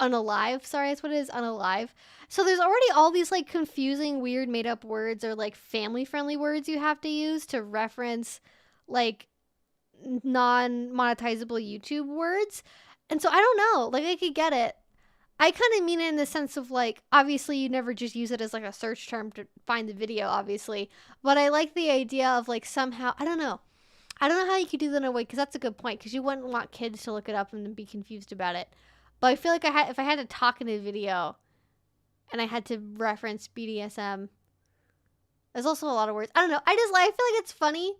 unalive. Sorry, that's what it is, unalive. So there's already all these like confusing weird made up words or like family friendly words you have to use to reference like non-monetizable YouTube words. And so I don't know, like I could get it. I kind of mean it in the sense of like, obviously you never just use it as like a search term to find the video, obviously. But I like the idea of like somehow, I don't know. I don't know how you could do that in a way, because that's a good point, because you wouldn't want kids to look it up and then be confused about it. But I feel like if I had to talk in a video and I had to reference BDSM, there's also a lot of words. I don't know. I feel like it's funny,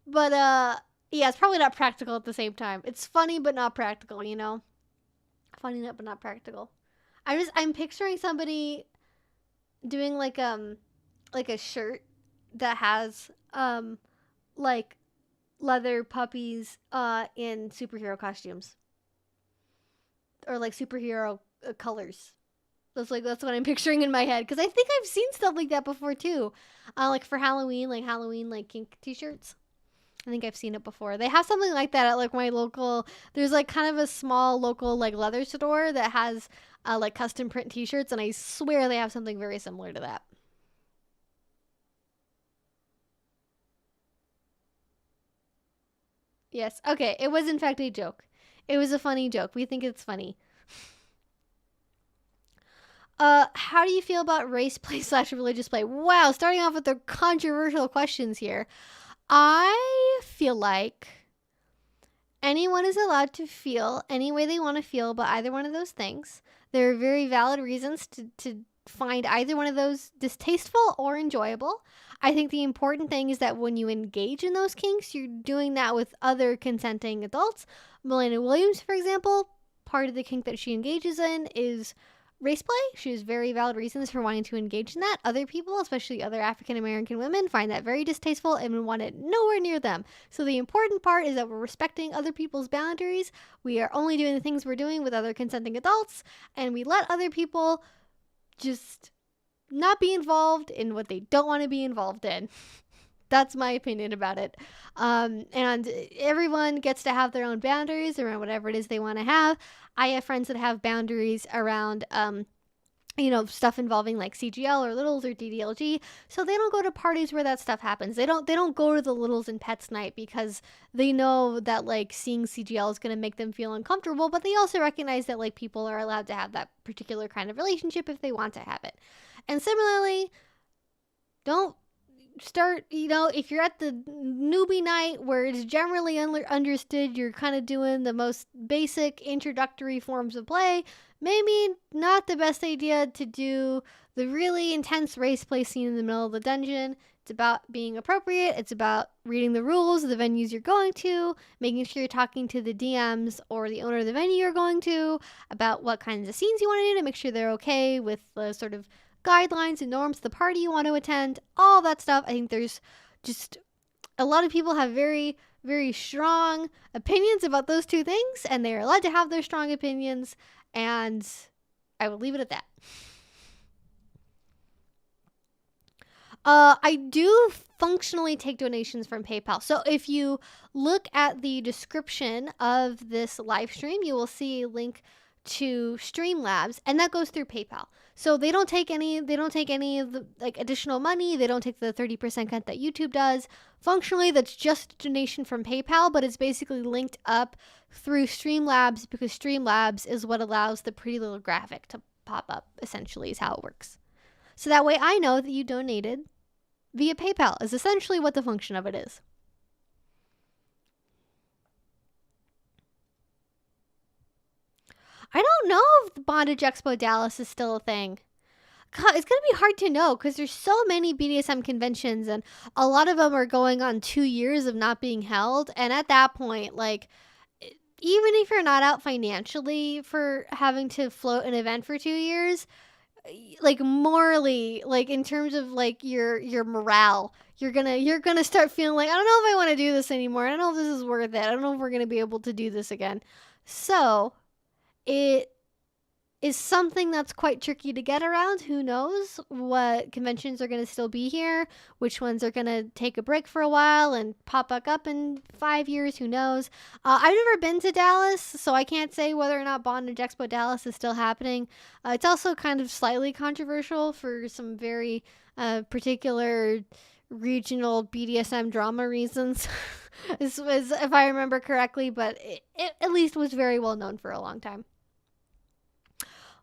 but yeah, it's probably not practical at the same time. It's funny but not practical, you know? Funny but not practical. I'm picturing somebody doing like a shirt that has like leather puppies in superhero costumes, or like superhero colors. That's what I'm picturing in my head, because I think I've seen stuff like that before too, like for Halloween like kink t-shirts. I think I've seen it before. They have something like that at like my local, there's like kind of a small local like leather store that has like custom print t-shirts, and I swear they have something very similar to that. Yes. Okay. It was in fact a joke. It was a funny joke. We think it's funny. How do you feel about race play / religious play? Wow, starting off with the controversial questions here. I feel like anyone is allowed to feel any way they want to feel about either one of those things. There are very valid reasons to find either one of those distasteful or enjoyable. I think the important thing is that when you engage in those kinks, you're doing that with other consenting adults. Melania Williams, for example, part of the kink that she engages in is race play. She has very valid reasons for wanting to engage in that. Other people, especially other African American women, find that very distasteful and want it nowhere near them. So the important part is that we're respecting other people's boundaries. We are only doing the things we're doing with other consenting adults, and we let other people just not be involved in what they don't want to be involved in. That's my opinion about it. And everyone gets to have their own boundaries around whatever it is they want to have. I have friends that have boundaries around, stuff involving like CGL or Littles or DDLG. So they don't go to parties where that stuff happens. They don't go to the Littles and Pets night because they know that like seeing CGL is going to make them feel uncomfortable. But they also recognize that like people are allowed to have that particular kind of relationship if they want to have it. And similarly, don't start, if you're at the newbie night where it's generally understood you're kind of doing the most basic introductory forms of play, maybe not the best idea to do the really intense race play scene in the middle of the dungeon. It's about being appropriate. It's about reading the rules of the venues you're going to, making sure you're talking to the DMs or the owner of the venue you're going to about what kinds of scenes you want to do to make sure they're okay with the sort of guidelines and norms of the party you want to attend, all that stuff. I think there's just a lot of people have very, very strong opinions about those two things, and they're allowed to have their strong opinions, and I will leave it at that. I do functionally take donations from PayPal. So if you look at the description of this live stream, you will see a link to Streamlabs, and that goes through PayPal. So they don't take any of the like additional money. They don't take the 30% cut that YouTube does. Functionally, that's just a donation from PayPal, but it's basically linked up through Streamlabs because Streamlabs is what allows the pretty little graphic to pop up, essentially is how it works. So that way I know that you donated via PayPal is essentially what the function of it is. I don't know if the Bondage Expo Dallas is still a thing. God, it's going to be hard to know because there's so many BDSM conventions, and a lot of them are going on 2 years of not being held. And at that point, like, even if you're not out financially for having to float an event for 2 years, like morally, like in terms of like your morale, you're gonna start feeling like, I don't know if I want to do this anymore. I don't know if this is worth it. I don't know if we're gonna be able to do this again. So it is something that's quite tricky to get around. Who knows what conventions are going to still be here, which ones are going to take a break for a while and pop back up in 5 years, who knows. I've never been to Dallas, so I can't say whether or not Bondage Expo Dallas is still happening. It's also kind of slightly controversial for some very particular regional BDSM drama reasons. This was, if I remember correctly, but it at least was very well known for a long time.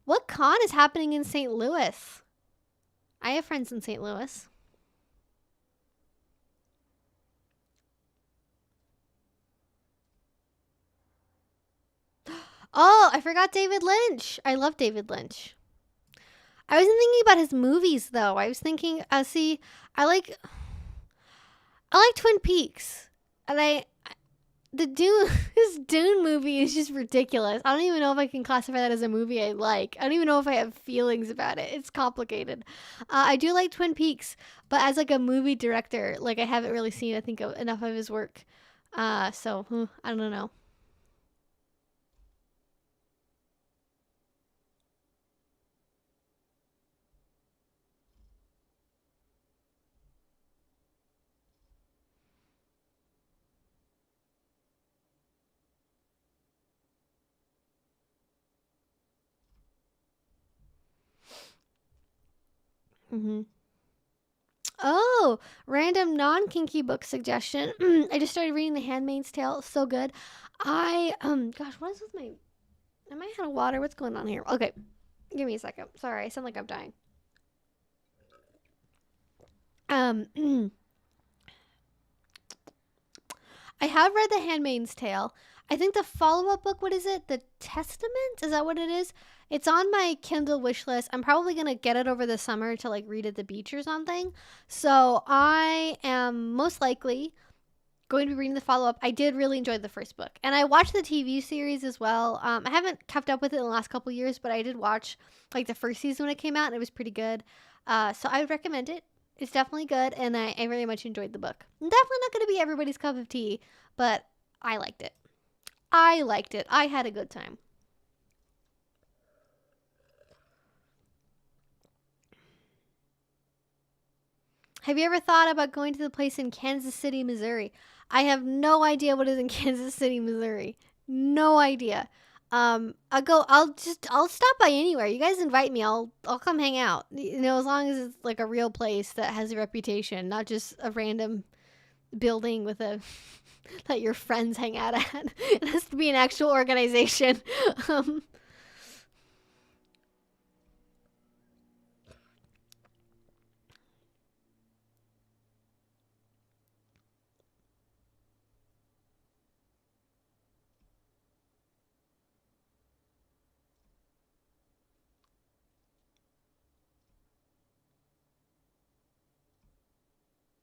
What con is happening in St. Louis? I have friends in St. Louis. Oh, I forgot David Lynch. I love David Lynch. I wasn't thinking about his movies though. I was thinking, see, I like Twin Peaks, and the Dune his Dune movie is just ridiculous. I don't even know if I can classify that as a movie I like. I don't even know if I have feelings about it. It's complicated. I do like Twin Peaks, but as like a movie director, like I haven't really seen, I think, enough of his work. So I don't know. Mm-hmm. Oh, random non-kinky book suggestion. I just started reading The Handmaid's Tale. So good. Gosh, what is with my? Am I out of water? What's going on here? Okay, give me a second. Sorry, I sound like I'm dying. Um, I have read The Handmaid's Tale. I think the follow-up book, what is it? The Testament? Is that what it is? It's on my Kindle wish list. I'm probably going to get it over the summer to like read at the beach or something. So I am most likely going to be reading the follow-up. I did really enjoy the first book. And I watched the TV series as well. I haven't kept up with it in the last couple of years, but I did watch like the first season when it came out, and it was pretty good. So I would recommend it. It's definitely good, and I very much enjoyed the book. Definitely not going to be everybody's cup of tea, but I liked it. I liked it. I had a good time. Have you ever thought about going to the place in Kansas City, Missouri? I have no idea what is in Kansas City, Missouri. No idea. I'll stop by anywhere. You guys invite me. I'll come hang out. You know, as long as it's like a real place that has a reputation, not just a random building with a that your friends hang out at. It has to be an actual organization. um,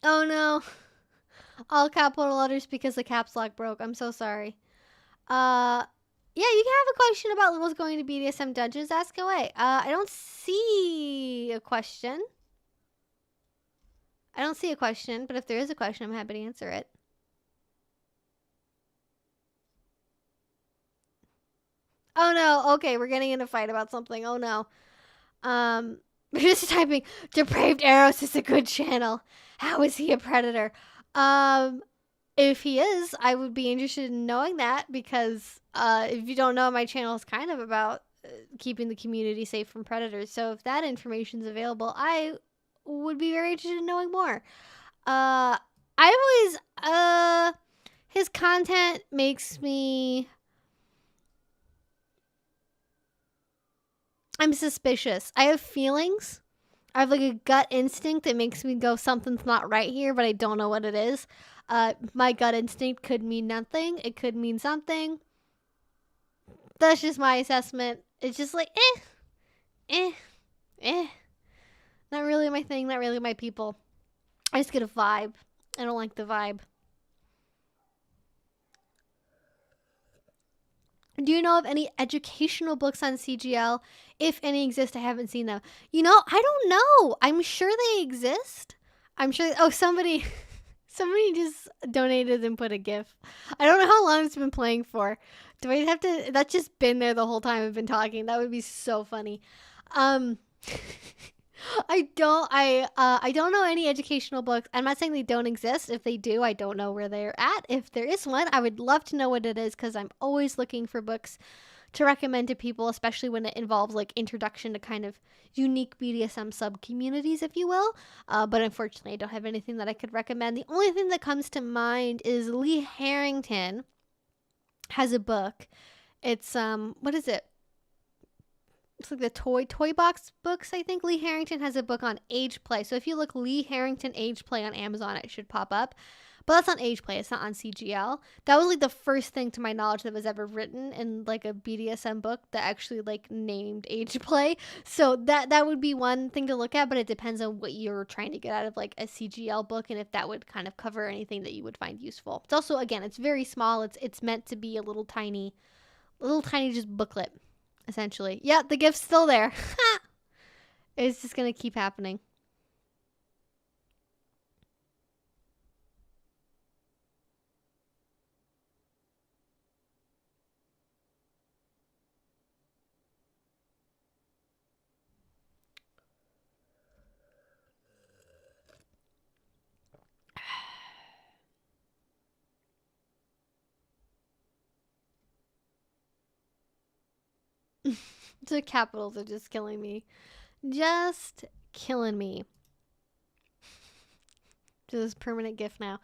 oh no. All capital letters because the caps lock broke. I'm so sorry. Uh, yeah, you can have a question about what's going to BDSM dungeons. Ask away. I don't see a question. I don't see a question, but if there is a question, I'm happy to answer it. Oh no. Okay, we're getting in a fight about something. Oh no. We're just typing Depraved Eros is a good channel. How is he a predator? Um, if he is, I would be interested in knowing that because if you don't know, my channel is kind of about keeping the community safe from predators. So if that information is available, I would be very interested in knowing more. I always his content makes me I'm suspicious. I have feelings. I have like a gut instinct that makes me go, something's not right here, but I don't know what it is. My gut instinct could mean nothing. It could mean something. That's just my assessment. It's just like, eh, eh. Not really my thing, not really my people. I just get a vibe. I don't like the vibe. Do you know of any educational books on CGL? If any exist, I haven't seen them. You know, I don't know. I'm sure they exist. I'm sure. Oh, somebody just donated and put a GIF. I don't know how long it's been playing for. Do I have to? That's just been there the whole time I've been talking. That would be so funny. Um, I don't know any educational books. I'm not saying they don't exist. If they do, I don't know where they're at. If there is one, I would love to know what it is because I'm always looking for books to recommend to people, especially when it involves like introduction to kind of unique BDSM sub communities, if you will. But unfortunately, I don't have anything that I could recommend. The only thing that comes to mind is Lee Harrington has a book. It's what is it? It's like the toy box books, I think. Lee Harrington has a book on age play. So if you look Lee Harrington age play on Amazon, it should pop up. But that's on age play. It's not on CGL. That was like the first thing to my knowledge that was ever written in like a BDSM book that actually like named age play. So that would be one thing to look at, but it depends on what you're trying to get out of like a CGL book and if that would kind of cover anything that you would find useful. It's also, again, it's very small. It's meant to be a little tiny just booklet. Essentially. Yeah, the gift's still there. It's just gonna keep happening. The capitals are just killing me. Just killing me. Just permanent gift now.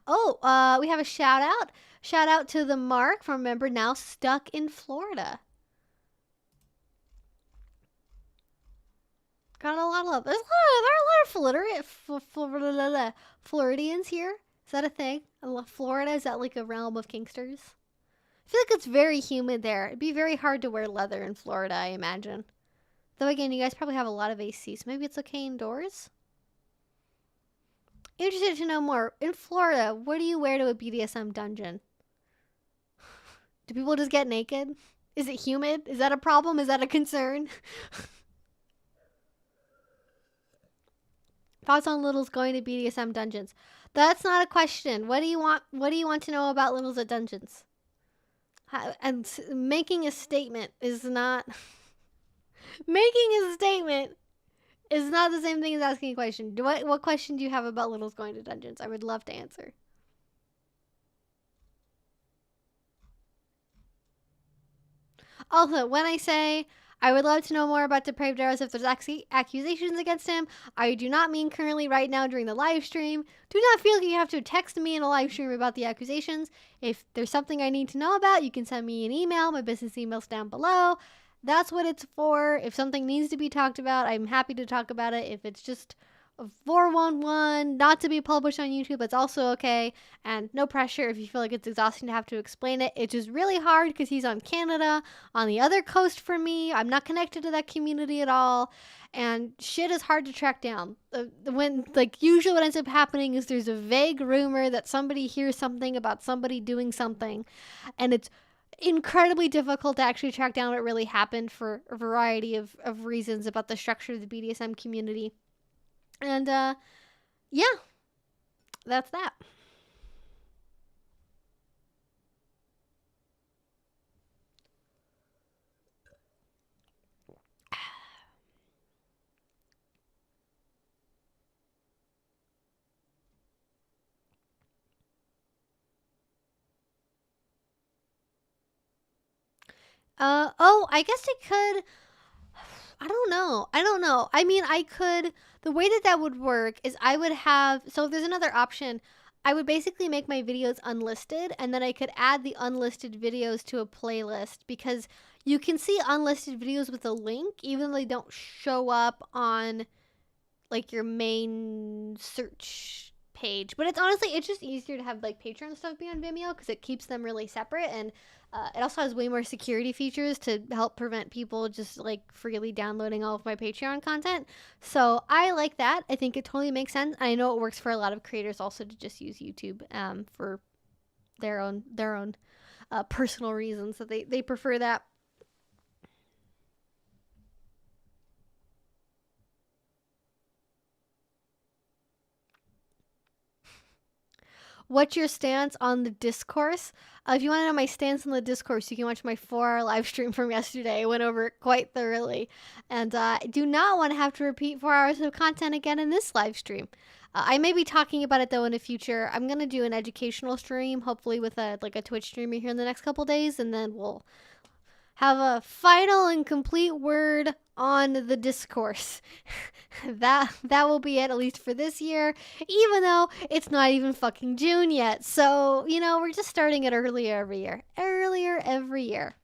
Oh, we have a shout out. Shout out to the Mark from Remember Now, stuck in Florida. Got a lot of love. There are a lot of Floridians here. Is that a thing? Florida, is that like a realm of kinksters? I feel like it's very humid there. It'd be very hard to wear leather in Florida, I imagine. Though again, you guys probably have a lot of AC, so maybe it's okay indoors? Interested to know more. In Florida, what do you wear to a BDSM dungeon? Do people just get naked? Is it humid? Is that a problem? Is that a concern? Thoughts on Littles going to BDSM dungeons? That's not a question. What do you want to know about Littles at dungeons? And making a statement is not making a statement is not the same thing as asking a question. What question do you have about Littles going to dungeons? I would love to answer. Also, when I say I would love to know more about Depraved Arrows if there's accusations against him, I do not mean currently right now during the live stream. Do not feel like you have to text me in a live stream about the accusations. If there's something I need to know about, you can send me an email. My business email's down below. That's what it's for. If something needs to be talked about, I'm happy to talk about it. If it's just a 411, not to be published on YouTube, that's also okay. And no pressure if you feel like it's exhausting to have to explain it. It's just really hard because he's on Canada, on the other coast from me. I'm not connected to that community at all. And shit is hard to track down. Usually what ends up happening is there's a vague rumor that somebody hears something about somebody doing something. And it's incredibly difficult to actually track down what really happened for a variety of reasons about the structure of the BDSM community. And, yeah, that's that. I guess I could. I don't know. I mean, I could. The way that would work is I would have. So if there's another option, I would basically make my videos unlisted, and then I could add the unlisted videos to a playlist because you can see unlisted videos with a link, even though they don't show up on like your main search page. But it's just easier to have like Patreon stuff be on Vimeo because it keeps them really separate, and it also has way more security features to help prevent people just like freely downloading all of my Patreon content. So I like that. I think it totally makes sense. I know it works for a lot of creators also to just use YouTube for their own personal reasons that they prefer that. What's your stance on the discourse? If you want to know my stance on the discourse, you can watch my 4-hour live stream from yesterday. I went over it quite thoroughly. And I do not want to have to repeat 4 hours of content again in this live stream. I may be talking about it, though, in the future. I'm going to do an educational stream, hopefully with a Twitch streamer here in the next couple days, and then we'll have a final and complete word on the discourse. that will be it, at least for this year, even though it's not even fucking June yet. So, you know, we're just starting it earlier every year. Earlier every year.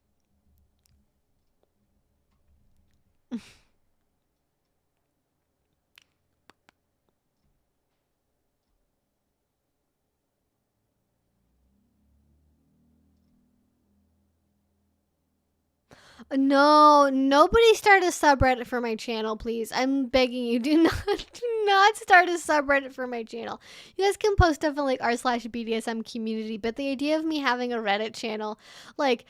No, nobody start a subreddit for my channel, please. I'm begging you, do not start a subreddit for my channel. You guys can post stuff in like r/BDSM community, but the idea of me having a Reddit channel, like,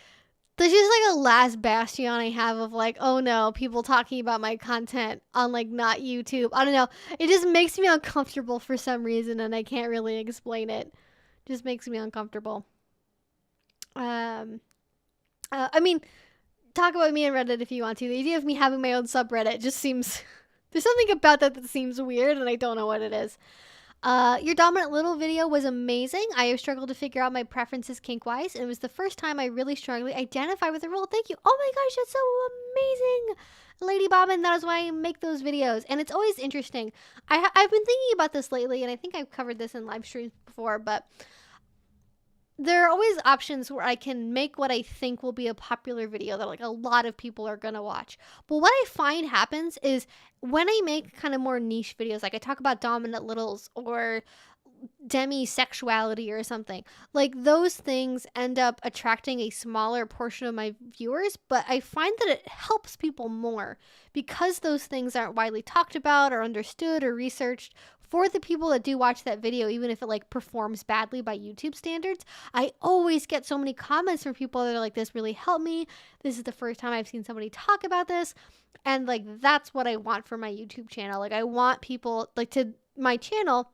there's just like a last bastion I have of like, oh no, people talking about my content on like not YouTube. I don't know. It just makes me uncomfortable for some reason, and I can't really explain it. Just makes me uncomfortable. I mean, talk about me on Reddit if you want to. The idea of me having my own subreddit just seems... There's something about that seems weird, and I don't know what it is. Your dominant little video was amazing. I have struggled to figure out my preferences kink-wise, and it was the first time I really strongly identified with the role. Thank you. Oh my gosh, that's so amazing. Lady Bobbin, that is why I make those videos. And it's always interesting. I've been thinking about this lately, and I think I've covered this in live streams before, but there are always options where I can make what I think will be a popular video that like a lot of people are gonna watch. But what I find happens is when I make kind of more niche videos, like I talk about dominant littles or demisexuality or something, like those things end up attracting a smaller portion of my viewers, but I find that it helps people more because those things aren't widely talked about or understood or researched. For the people that do watch that video, even if it like performs badly by YouTube standards, I always get so many comments from people that are like, this really helped me. This is the first time I've seen somebody talk about this. And like, that's what I want for my YouTube channel. Like I want people like to my channel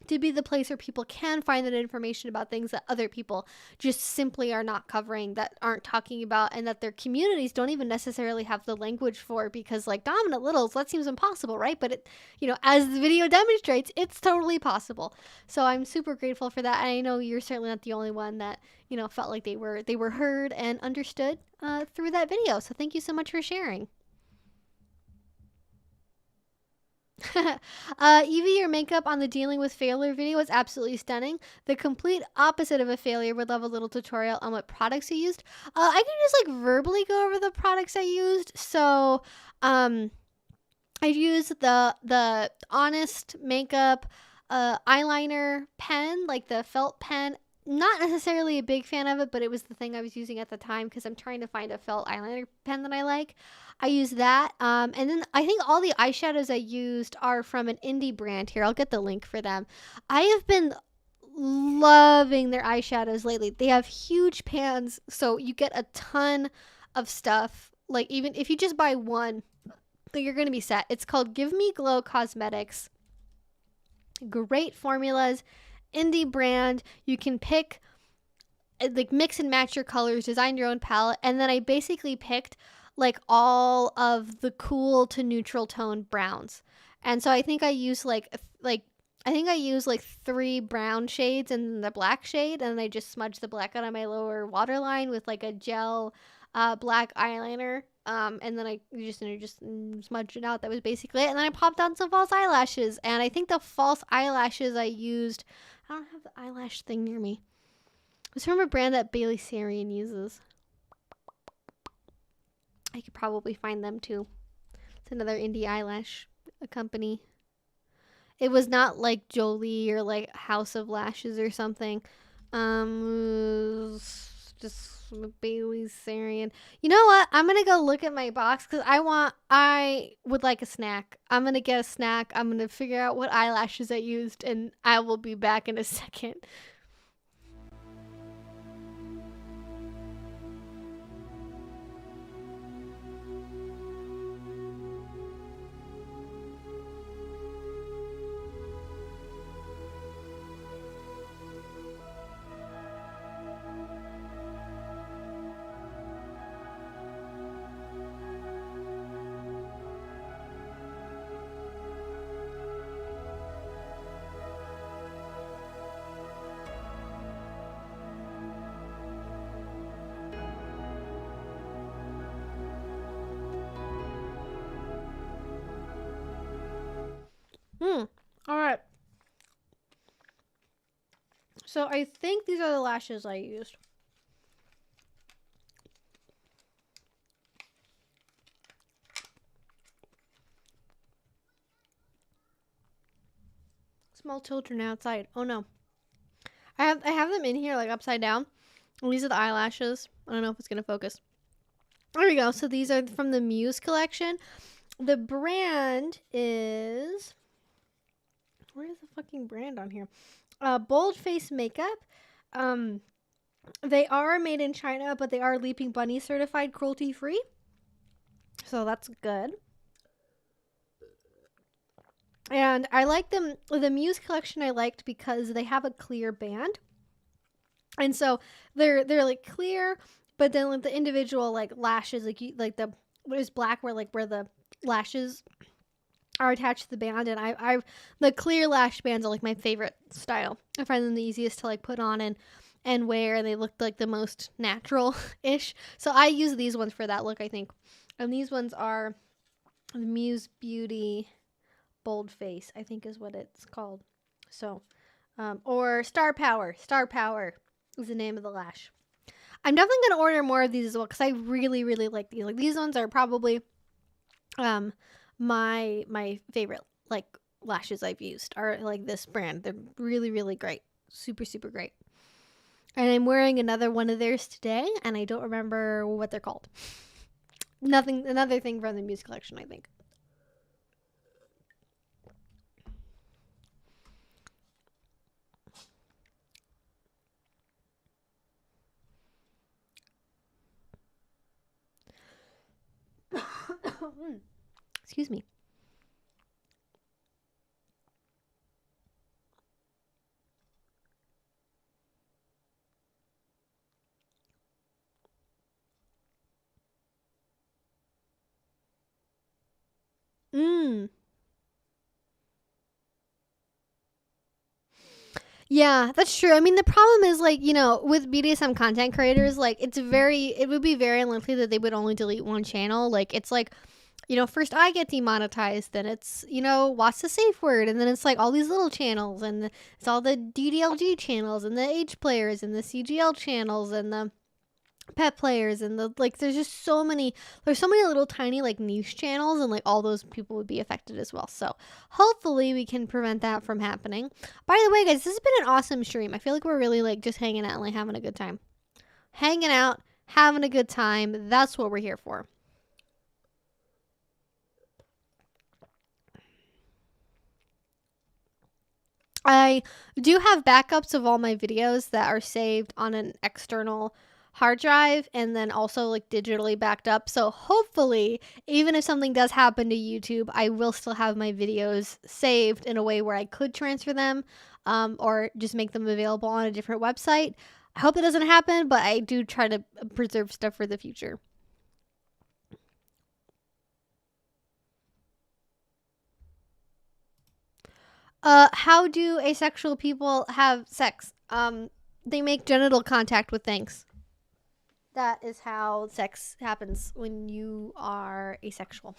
to be the place where people can find that information about things that other people just simply are not covering, that aren't talking about, and that their communities don't even necessarily have the language for, because like dominant littles, that seems impossible, right? But it, you know, as the video demonstrates, it's totally possible. So I'm super grateful for that. And I know you're certainly not the only one that, you know, felt like they were heard and understood through that video. So thank you so much for sharing. Evie, your makeup on the dealing with failure video was absolutely stunning. The complete opposite of a failure. Would love a little tutorial on what products you used. I can just like verbally go over the products I used. So, I used the Honest makeup eyeliner pen, like the felt pen. Not necessarily a big fan of it, but it was the thing I was using at the time because I'm trying to find a felt eyeliner pen that I like. I use that. And then I think all the eyeshadows I used are from an indie brand here. I'll get the link for them. I have been loving their eyeshadows lately. They have huge pans, so you get a ton of stuff. Like even if you just buy one, then you're going to be set. It's called Give Me Glow Cosmetics. Great formulas. Indie brand. You can pick, like, mix and match your colors, design your own palette, and then I basically picked like all of the cool to neutral tone browns. And so I think I used like 3 brown shades and the black shade, and then I just smudged the black out on my lower waterline with like a gel black eyeliner. And then I just smudged it out. That was basically it. And then I popped on some false eyelashes. And I think the false eyelashes I used, I don't have the eyelash thing near me. It was from a brand that Bailey Sarian uses. I could probably find them too. It's another indie eyelash company. It was not like Jolie or like House of Lashes or something. Just Bailey Sarian. You know what? I'm gonna go look at my box because I would like a snack. I'm gonna get a snack. I'm gonna figure out what eyelashes I used, and I will be back in a second. All right. So I think these are the lashes I used. Small children outside. Oh no. I have them in here like upside down. And these are the eyelashes. I don't know if it's gonna focus. There we go. So these are from the Muse collection. The brand is, where is the fucking brand on here? Bold Face Makeup. They are made in China, but they are Leaping Bunny certified cruelty free. So that's good. And I like them. The Muse collection I liked because they have a clear band. And so they're like clear, but then like the individual like lashes, like the what is black where the lashes are attached to the band, and I the clear lash bands are like my favorite style. I find them the easiest to like put on and wear, and they look like the most natural-ish. So I use these ones for that look, I think. And these ones are the Muse Beauty Bold Face, I think is what it's called. So, or Star Power. Star Power is the name of the lash. I'm definitely gonna order more of these as well because I really, really like these. Like these ones are probably my favorite like lashes I've used are like this brand. They're really, really great. Super, super great. And I'm wearing another one of theirs today, and I don't remember what they're called. Another thing from the Muse collection, I think. Excuse me. Yeah, that's true. I mean, the problem is like, you know, with BDSM content creators, like it would be very unlikely that they would only delete one channel. Like it's like, you know, first I get demonetized, then it's, you know, what's the safe word? And then it's like all these little channels, and it's all the DDLG channels and the H players and the CGL channels and the pet players and the like there's so many little tiny like niche channels, and like all those people would be affected as well. So hopefully we can prevent that from happening. By the way, guys, this has been an awesome stream. I feel like we're really like just hanging out and like having a good time. That's what we're here for. I do have backups of all my videos that are saved on an external hard drive and then also like digitally backed up. So hopefully, even if something does happen to YouTube, I will still have my videos saved in a way where I could transfer them or just make them available on a different website. I hope it doesn't happen, but I do try to preserve stuff for the future. How do asexual people have sex? They make genital contact with things. That is how sex happens when you are asexual.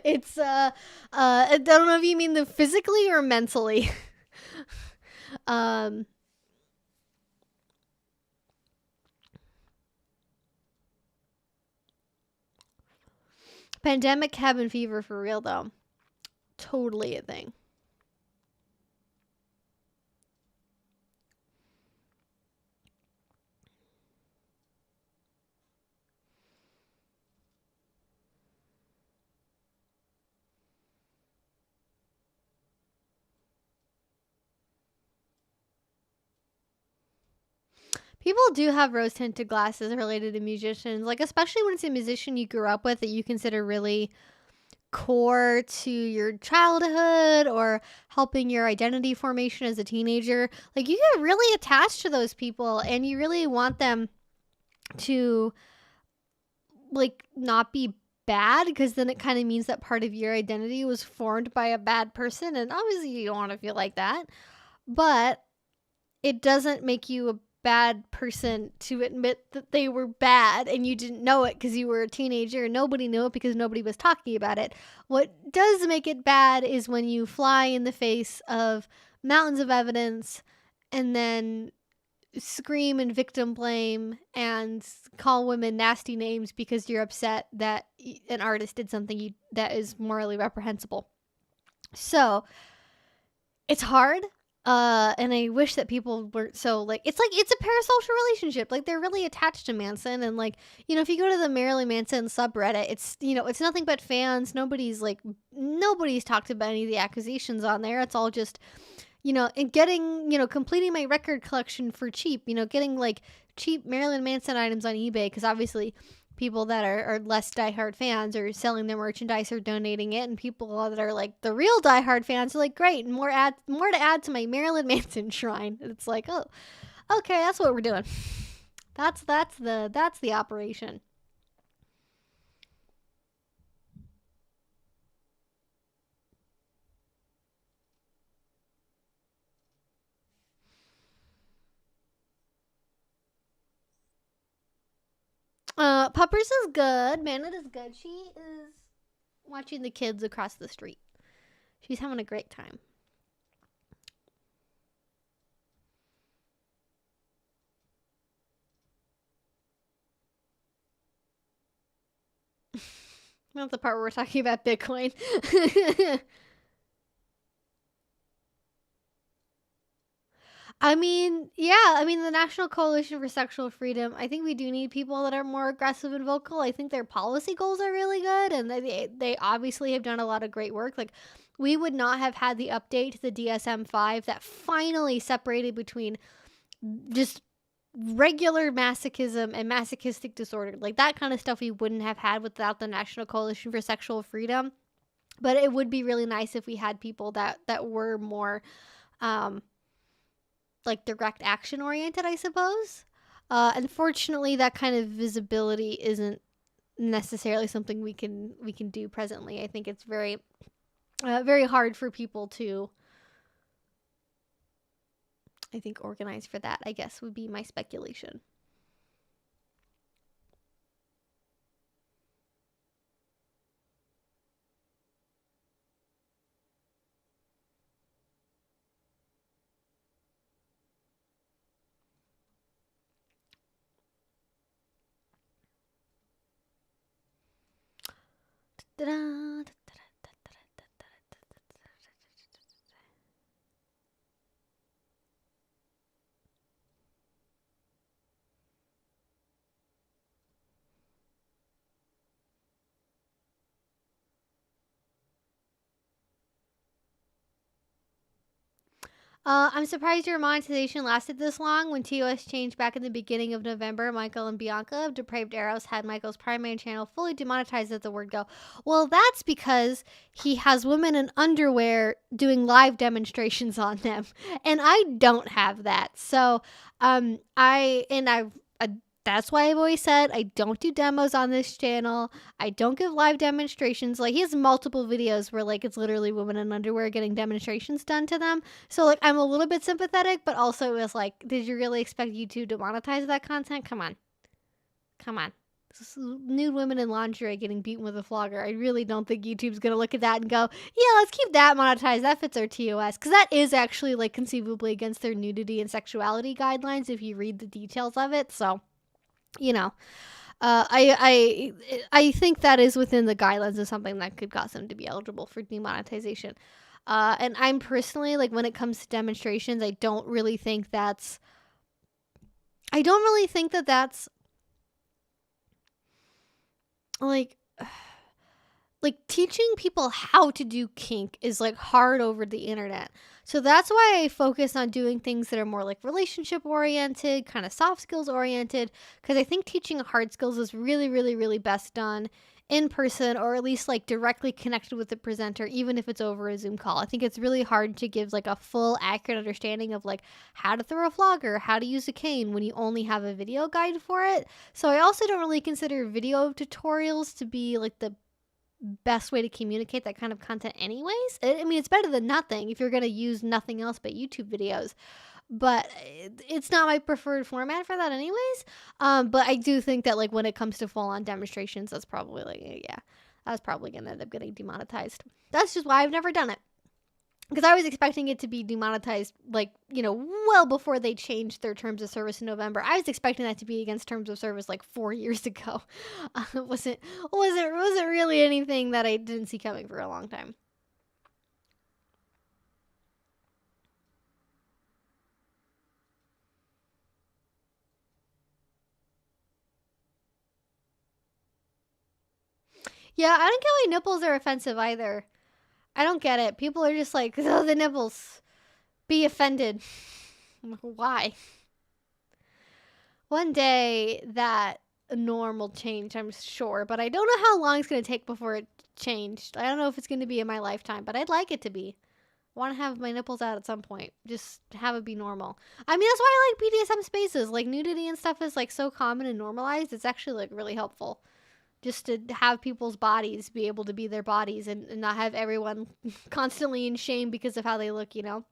It's I don't know if you mean the physically or mentally. Pandemic cabin fever for real though. Totally a thing. People do have rose tinted glasses related to musicians, like especially when it's a musician you grew up with that you consider really core to your childhood or helping your identity formation as a teenager. Like you get really attached to those people and you really want them to like not be bad, because then it kind of means that part of your identity was formed by a bad person, and obviously you don't want to feel like that, but it doesn't make you a bad person to admit that they were bad and you didn't know it because you were a teenager and nobody knew it because nobody was talking about it. What does make it bad is when you fly in the face of mountains of evidence and then scream and victim blame and call women nasty names because you're upset that an artist did something that is morally reprehensible. So it's hard. And I wish that people weren't so it's a parasocial relationship. Like, they're really attached to Manson, and if you go to the Marilyn Manson subreddit, it's it's nothing but fans. Nobody's talked about any of the accusations on there. It's all just and getting completing my record collection for cheap. Getting cheap Marilyn Manson items on eBay, because obviously people that are less diehard fans are selling their merchandise or donating it, and people that are the real diehard fans are great, and more to add to my Marilyn Manson shrine. It's oh, okay, that's what we're doing. That's the operation. Puppers is good. Manette is good. She is watching the kids across the street. She's having a great time. Not the part where we're talking about Bitcoin. The National Coalition for Sexual Freedom, I think we do need people that are more aggressive and vocal. I think their policy goals are really good, and they obviously have done a lot of great work. We would not have had the update to the DSM-5 that finally separated between just regular masochism and masochistic disorder. That kind of stuff we wouldn't have had without the National Coalition for Sexual Freedom. But it would be really nice if we had people that were more direct action oriented, I suppose. Unfortunately, that kind of visibility isn't necessarily something we can do presently. I think it's very very hard for people to organize for that, I guess, would be my speculation. I'm surprised your monetization lasted this long. When TOS changed back in the beginning of November, Michael and Bianca of Depraved Arrows had Michael's primary channel fully demonetized at the word go. Well, that's because he has women in underwear doing live demonstrations on them, and I don't have that. So, that's why I've always said I don't do demos on this channel. I don't give live demonstrations. He has multiple videos where it's literally women in underwear getting demonstrations done to them. So I'm a little bit sympathetic, but also it was did you really expect YouTube to monetize that content? Come on. Nude women in lingerie getting beaten with a flogger. I really don't think YouTube's gonna look at that and go, yeah, let's keep that monetized. That fits our TOS. Because that is actually conceivably against their nudity and sexuality guidelines if you read the details of it. So I think that is within the guidelines of something that could cause them to be eligible for demonetization. And I'm personally, when it comes to demonstrations, I don't really think that's teaching people how to do kink is hard over the internet. So that's why I focus on doing things that are more relationship oriented, kind of soft skills oriented, because I think teaching hard skills is really, really, really best done in person, or at least directly connected with the presenter, even if it's over a Zoom call. I think it's really hard to give a full accurate understanding of how to throw a flogger, how to use a cane when you only have a video guide for it. So I also don't really consider video tutorials to be the best way to communicate that kind of content anyways. It's better than nothing if you're going to use nothing else but YouTube videos. but it's not my preferred format for that anyways. But I do think that like when it comes to full-on demonstrations, that's probably like, yeah, that's probably gonna end up getting demonetized. That's just why I've never done it. Because I was expecting it to be demonetized, like, you know, well before they changed their terms of service in November. I was expecting that to be against terms of service like 4 years ago. It wasn't really anything that I didn't see coming for a long time. Yeah, I don't get why nipples are offensive either. I don't get it. People are just like, oh, the nipples. Be offended. Why? One day that norm will change, I'm sure, but I don't know how long it's going to take before it changed. I don't know if it's going to be in my lifetime, but I'd like it to be. I want to have my nipples out at some point. Just have it be normal. I mean, that's why I like BDSM spaces. Like, nudity and stuff is, like, so common and normalized. It's actually, like, really helpful. Just to have people's bodies be able to be their bodies and not have everyone constantly in shame because of how they look, you know?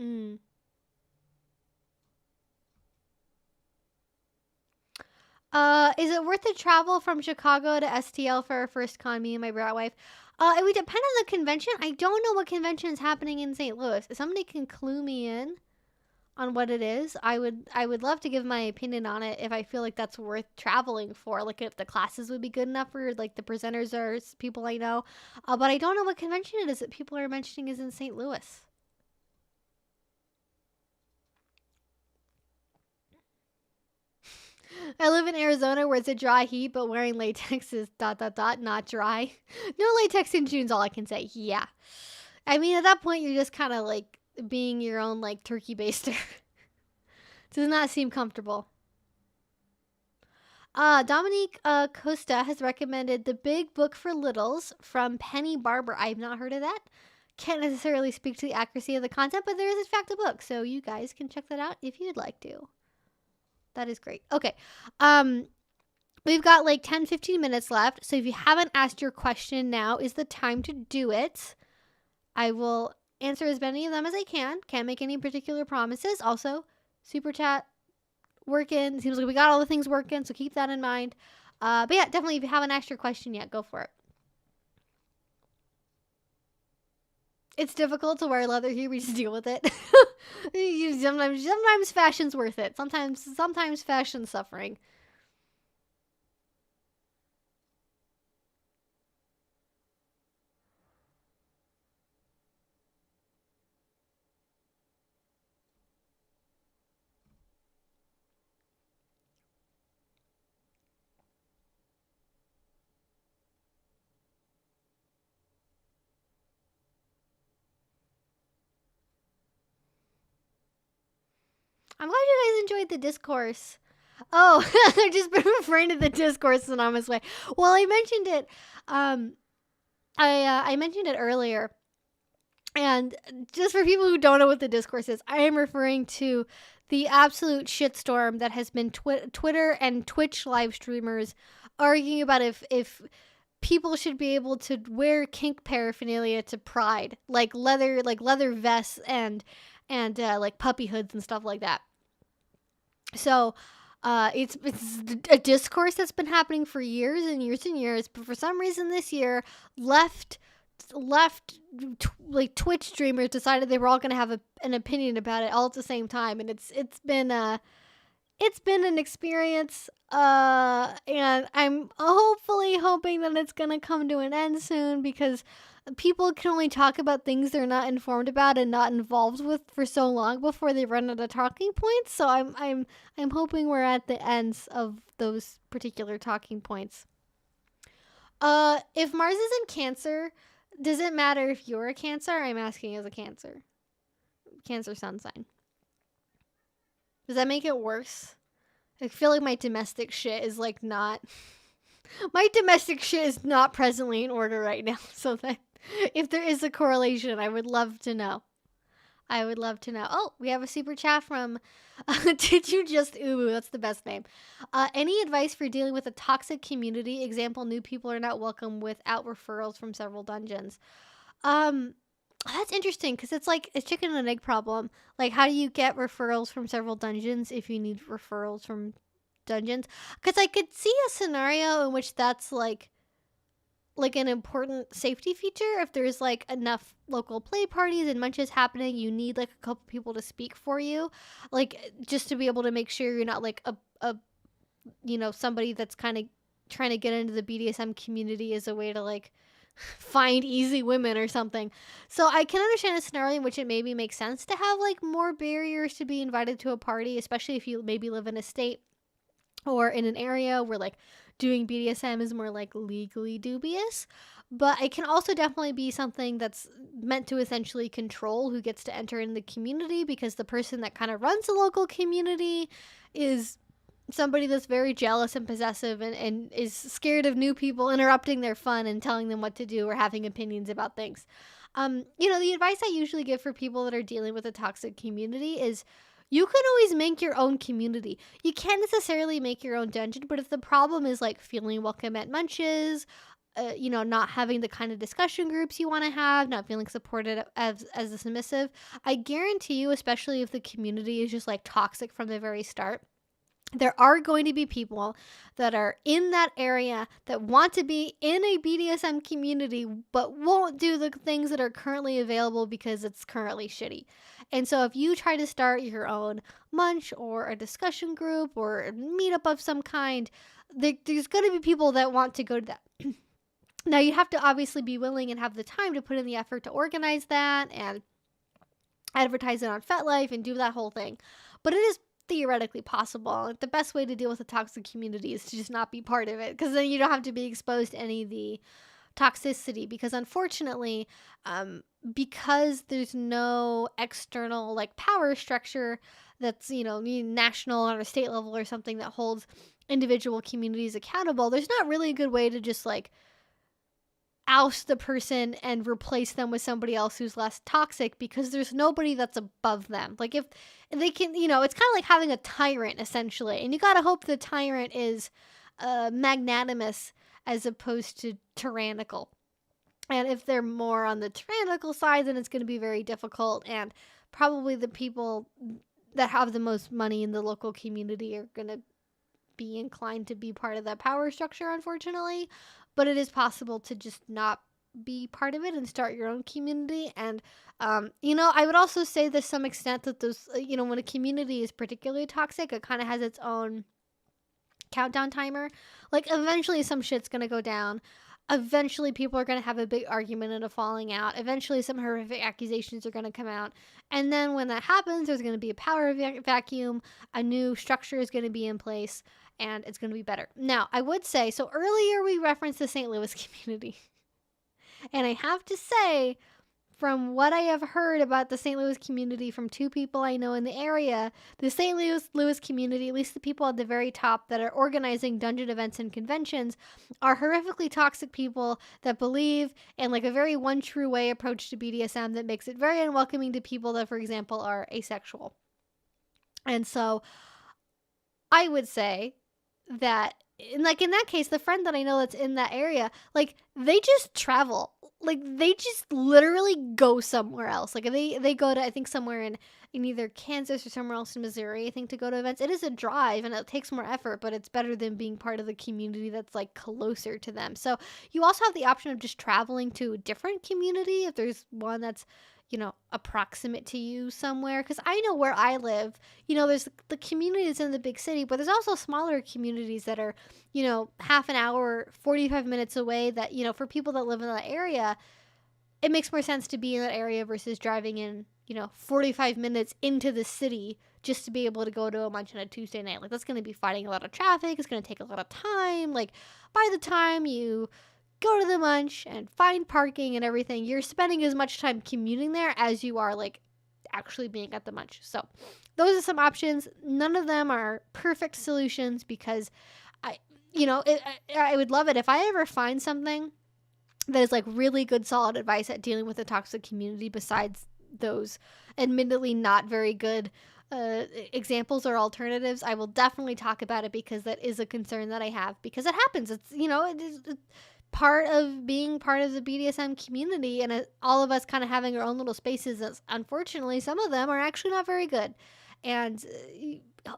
Mm. Is it worth the travel from Chicago to STL for our first con, me and my brat wife? It would depend on the convention. I don't know what convention is happening in St. Louis. If somebody can clue me in on what it is, I would love to give my opinion on it if I feel like that's worth traveling for. Like if the classes would be good enough for like the presenters are people I know. But I don't know what convention it is that people are mentioning is in St. Louis. I live in Arizona where it's a dry heat, but wearing latex is ... not dry. No latex in June's all I can say. Yeah. I mean, at that point, you're just kind of like being your own like turkey baster. Does not seem comfortable. Dominique Costa has recommended The Big Book for Littles from Penny Barber. I have not heard of that. Can't necessarily speak to the accuracy of the content, but there is in fact a book, so you guys can check that out if you'd like to. That is great. Okay. We've got like 10-15 minutes left, so if you haven't asked your question, now is the time to do it. I will answer as many of them as I can. Can't make any particular promises. Also, super chat working. Seems like we got all the things working, so keep that in mind. But yeah, definitely if you haven't asked your question yet, go for it. It's difficult to wear leather here. We just deal with it. sometimes fashion's worth it. Sometimes fashion's suffering. I'm glad you guys enjoyed the discourse. Oh, I've just been referring to the discourse anonymous way. Well, I mentioned it. I mentioned it earlier, and just for people who don't know what the discourse is, I am referring to the absolute shitstorm that has been Twitter and Twitch live streamers arguing about if people should be able to wear kink paraphernalia to Pride, like leather vests and like puppy hoods and stuff like that. So, it's a discourse that's been happening for years and years and years, but for some reason this year, left like Twitch streamers decided they were all going to have an opinion about it all at the same time, and it's been an experience, and I'm hopefully hoping that it's going to come to an end soon, because people can only talk about things they're not informed about and not involved with for so long before they run out of talking points. So I'm hoping we're at the ends of those particular talking points. If Mars is in Cancer, does it matter if you're a Cancer? I'm asking as a Cancer sun sign. Does that make it worse? I feel like my domestic shit is like not my domestic shit is not presently in order right now, so that if there is a correlation, I would love to know. I would love to know. Oh, we have a super chat from Did You Just Ooh, that's the best name. Any advice for dealing with a toxic community? Example, new people are not welcome without referrals from several dungeons. Um, that's interesting because it's like a chicken and egg problem. Like, how do you get referrals from several dungeons if you need referrals from dungeons? Because I could see a scenario in which that's like an important safety feature. If there's like enough local play parties and munches happening, you need like a couple people to speak for you, like just to be able to make sure you're not like a somebody that's kind of trying to get into the BDSM community as a way to like find easy women or something. So I can understand a scenario in which it maybe makes sense to have like more barriers to be invited to a party, especially if you maybe live in a state or in an area where like doing BDSM is more like legally dubious. But it can also definitely be something that's meant to essentially control who gets to enter in the community, because the person that kind of runs the local community is somebody that's very jealous and possessive and is scared of new people interrupting their fun and telling them what to do or having opinions about things. The advice I usually give for people that are dealing with a toxic community is you can always make your own community. You can't necessarily make your own dungeon, but if the problem is like feeling welcome at munches, not having the kind of discussion groups you want to have, not feeling supported as a submissive, I guarantee you, especially if the community is just like toxic from the very start, there are going to be people that are in that area that want to be in a BDSM community but won't do the things that are currently available because it's currently shitty. And so if you try to start your own munch or a discussion group or a meetup of some kind, there's going to be people that want to go to that. Now, you have to obviously be willing and have the time to put in the effort to organize that and advertise it on FetLife and do that whole thing. But it is theoretically possible. The best way to deal with a toxic community is to just not be part of it, because then you don't have to be exposed to any of the toxicity. Because unfortunately, because there's no external like power structure that's national or state level or something that holds individual communities accountable, there's not really a good way to just like oust the person and replace them with somebody else who's less toxic, because there's nobody that's above them. Like if they can, it's kind of like having a tyrant essentially, and you gotta hope the tyrant is magnanimous as opposed to tyrannical. And if they're more on the tyrannical side, then it's going to be very difficult, and probably the people that have the most money in the local community are going to be inclined to be part of that power structure, unfortunately. But it is possible to just not be part of it and start your own community. And I would also say to some extent that those when a community is particularly toxic, it kind of has its own countdown timer. Like eventually some shit's gonna go down. Eventually people are going to have a big argument and a falling out. Eventually some horrific accusations are going to come out. And then when that happens, there's going to be a power vacuum. A new structure is going to be in place, and it's going to be better. Now, I would say, so earlier we referenced the St. Louis community. And I have to say, from what I have heard about the St. Louis community from two people I know in the area, the St. Louis community, at least the people at the very top that are organizing dungeon events and conventions, are horrifically toxic people that believe in like a very one true way approach to BDSM that makes it very unwelcoming to people that, for example, are asexual. And so I would say that in that case, the friend that I know that's in that area, like they just travel. Like they just literally go somewhere else. Like they go to, I think, somewhere in either Kansas or somewhere else in Missouri, I think, to go to events. It is a drive and it takes more effort, but it's better than being part of the community that's like closer to them. So you also have the option of just traveling to a different community if there's one that's approximate to you somewhere. Because I know where I live, there's the communities in the big city, but there's also smaller communities that are, half an hour, 45 minutes away that, for people that live in that area, it makes more sense to be in that area versus driving in, 45 minutes into the city just to be able to go to a munch on a Tuesday night. Like that's going to be fighting a lot of traffic. It's going to take a lot of time. Like by the time you go to the munch and find parking and everything, you're spending as much time commuting there as you are like actually being at the munch. So those are some options. None of them are perfect solutions, because I would love it if I ever find something that is like really good solid advice at dealing with a toxic community besides those admittedly not very good examples or alternatives, I will definitely talk about it because that is a concern that I have, because it happens. It's, you know, it's part of being part of the BDSM community, and all of us kind of having our own little spaces. Unfortunately, some of them are actually not very good, and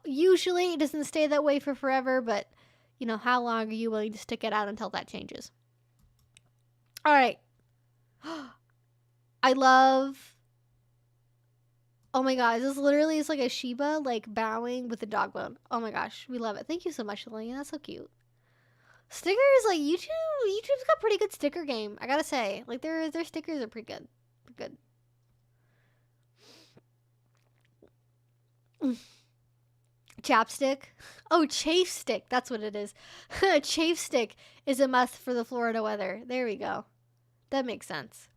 usually it doesn't stay that way for forever, but you know, how long are you willing to stick it out until that changes? All right. I love... Oh my god, this literally is like a Shiba, like, bowing with a dog bone. Oh my gosh, we love it. Thank you so much, Lillian. That's so cute. Stickers, like, YouTube's got pretty good sticker game, I gotta say. Like, their stickers are pretty good. Pretty good. Chapstick. Oh, chafe stick. That's what it is. Chafe stick is a must for the Florida weather. There we go. That makes sense.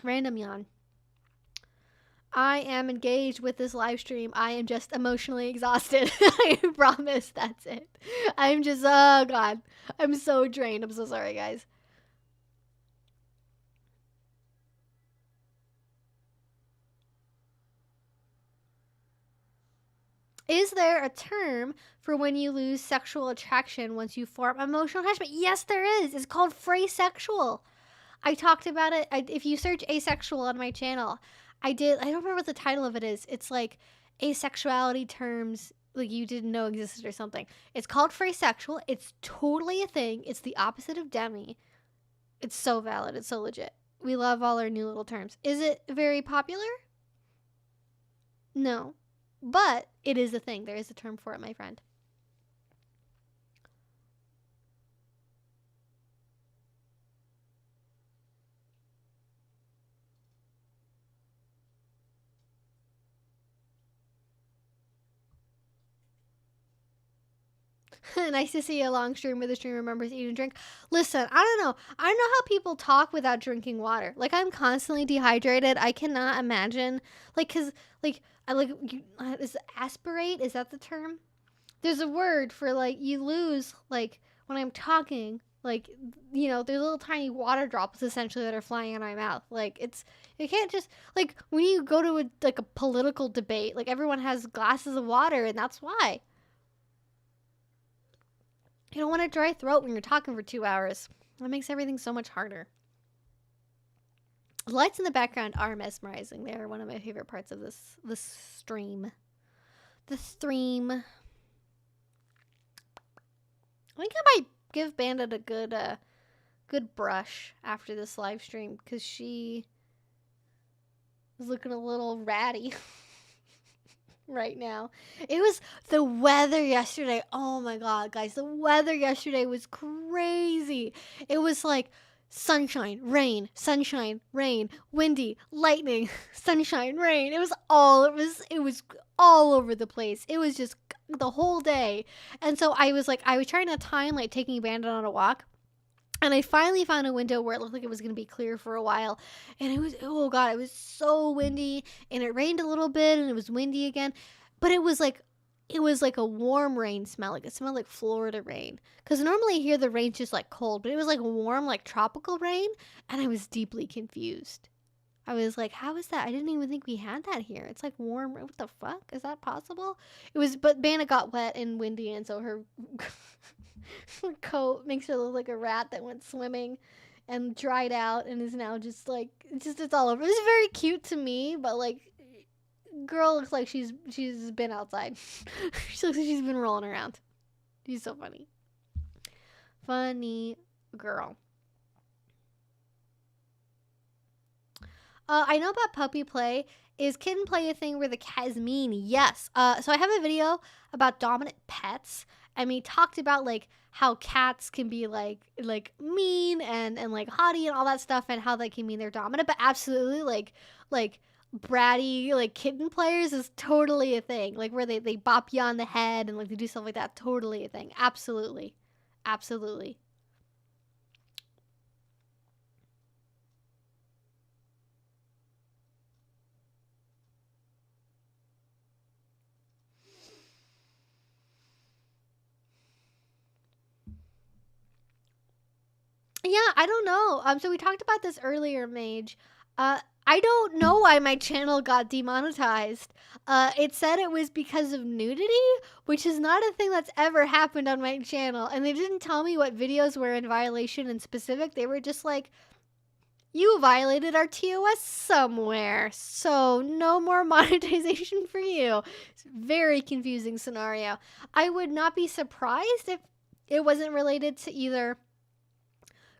Random yawn. I am engaged with this live stream. I am just emotionally exhausted. I promise that's it. I'm just, oh god. I'm so drained. I'm so sorry, guys. Is there a term for when you lose sexual attraction once you form emotional attachment? Yes, there is. It's called phrasexual. I talked about it. If you search asexual on my channel, I don't remember what the title of it is. It's like asexuality terms like you didn't know existed or something. It's called phrasexual. It's totally a thing. It's the opposite of demi. It's so valid. It's so legit. We love all our new little terms. Is it very popular? No. But it is a thing. There is a term for it, my friend. Nice to see a long stream where the streamer remembers eat and drink. Listen, I don't know. I don't know how people talk without drinking water. Like, I'm constantly dehydrated. I cannot imagine. Like, because, like, is aspirate? Is that the term? There's a word for, like, you lose, like, when I'm talking, like, you know, there's little tiny water drops, essentially, that are flying out of my mouth. Like, you can't just, like, when you go to, a political debate, like, everyone has glasses of water, and that's why. You don't want a dry throat when you're talking for 2 hours. That makes everything so much harder. The lights in the background are mesmerizing. They are one of my favorite parts of this stream. The stream. I think I might give Bandit a good brush after this live stream because she was looking a little ratty. Right now. It was the weather yesterday. Oh my god, guys. The weather yesterday was crazy. It was like sunshine, rain, windy, lightning, sunshine, rain. It was all over the place. It was just the whole day. And so I was trying to time like taking Bandit on a walk. And I finally found a window where it looked like it was going to be clear for a while. And it was, oh god, it was so windy. And it rained a little bit and it was windy again. But it was like a warm rain smell. Like it smelled like Florida rain. Because normally here the rain's just like cold. But it was like warm, like tropical rain. And I was deeply confused. I was like, how is that? I didn't even think we had that here. It's like warm. What the fuck? Is that possible? But Bandit got wet and windy. And so her coat makes her look like a rat that went swimming and dried out and is now just like it's all over. It was very cute to me, but like girl looks like she's been outside. She looks like she's been rolling around. She's so funny. Funny girl. I know about puppy play. Is kitten play a thing where the cat is mean? Yes. So I have a video about dominant pets. And we talked about like how cats can be like mean and like haughty and all that stuff, and how they can mean they're dominant. But absolutely like bratty like kitten players is totally a thing. Like where they bop you on the head and like they do stuff like that. Totally a thing. Absolutely. Yeah, I don't know. So we talked about this earlier, Mage. I don't know why my channel got demonetized. It said it was because of nudity, which is not a thing that's ever happened on my channel. And they didn't tell me what videos were in violation in specific. They were just like, you violated our TOS somewhere, so no more monetization for you. It's a very confusing scenario. I would not be surprised if it wasn't related to either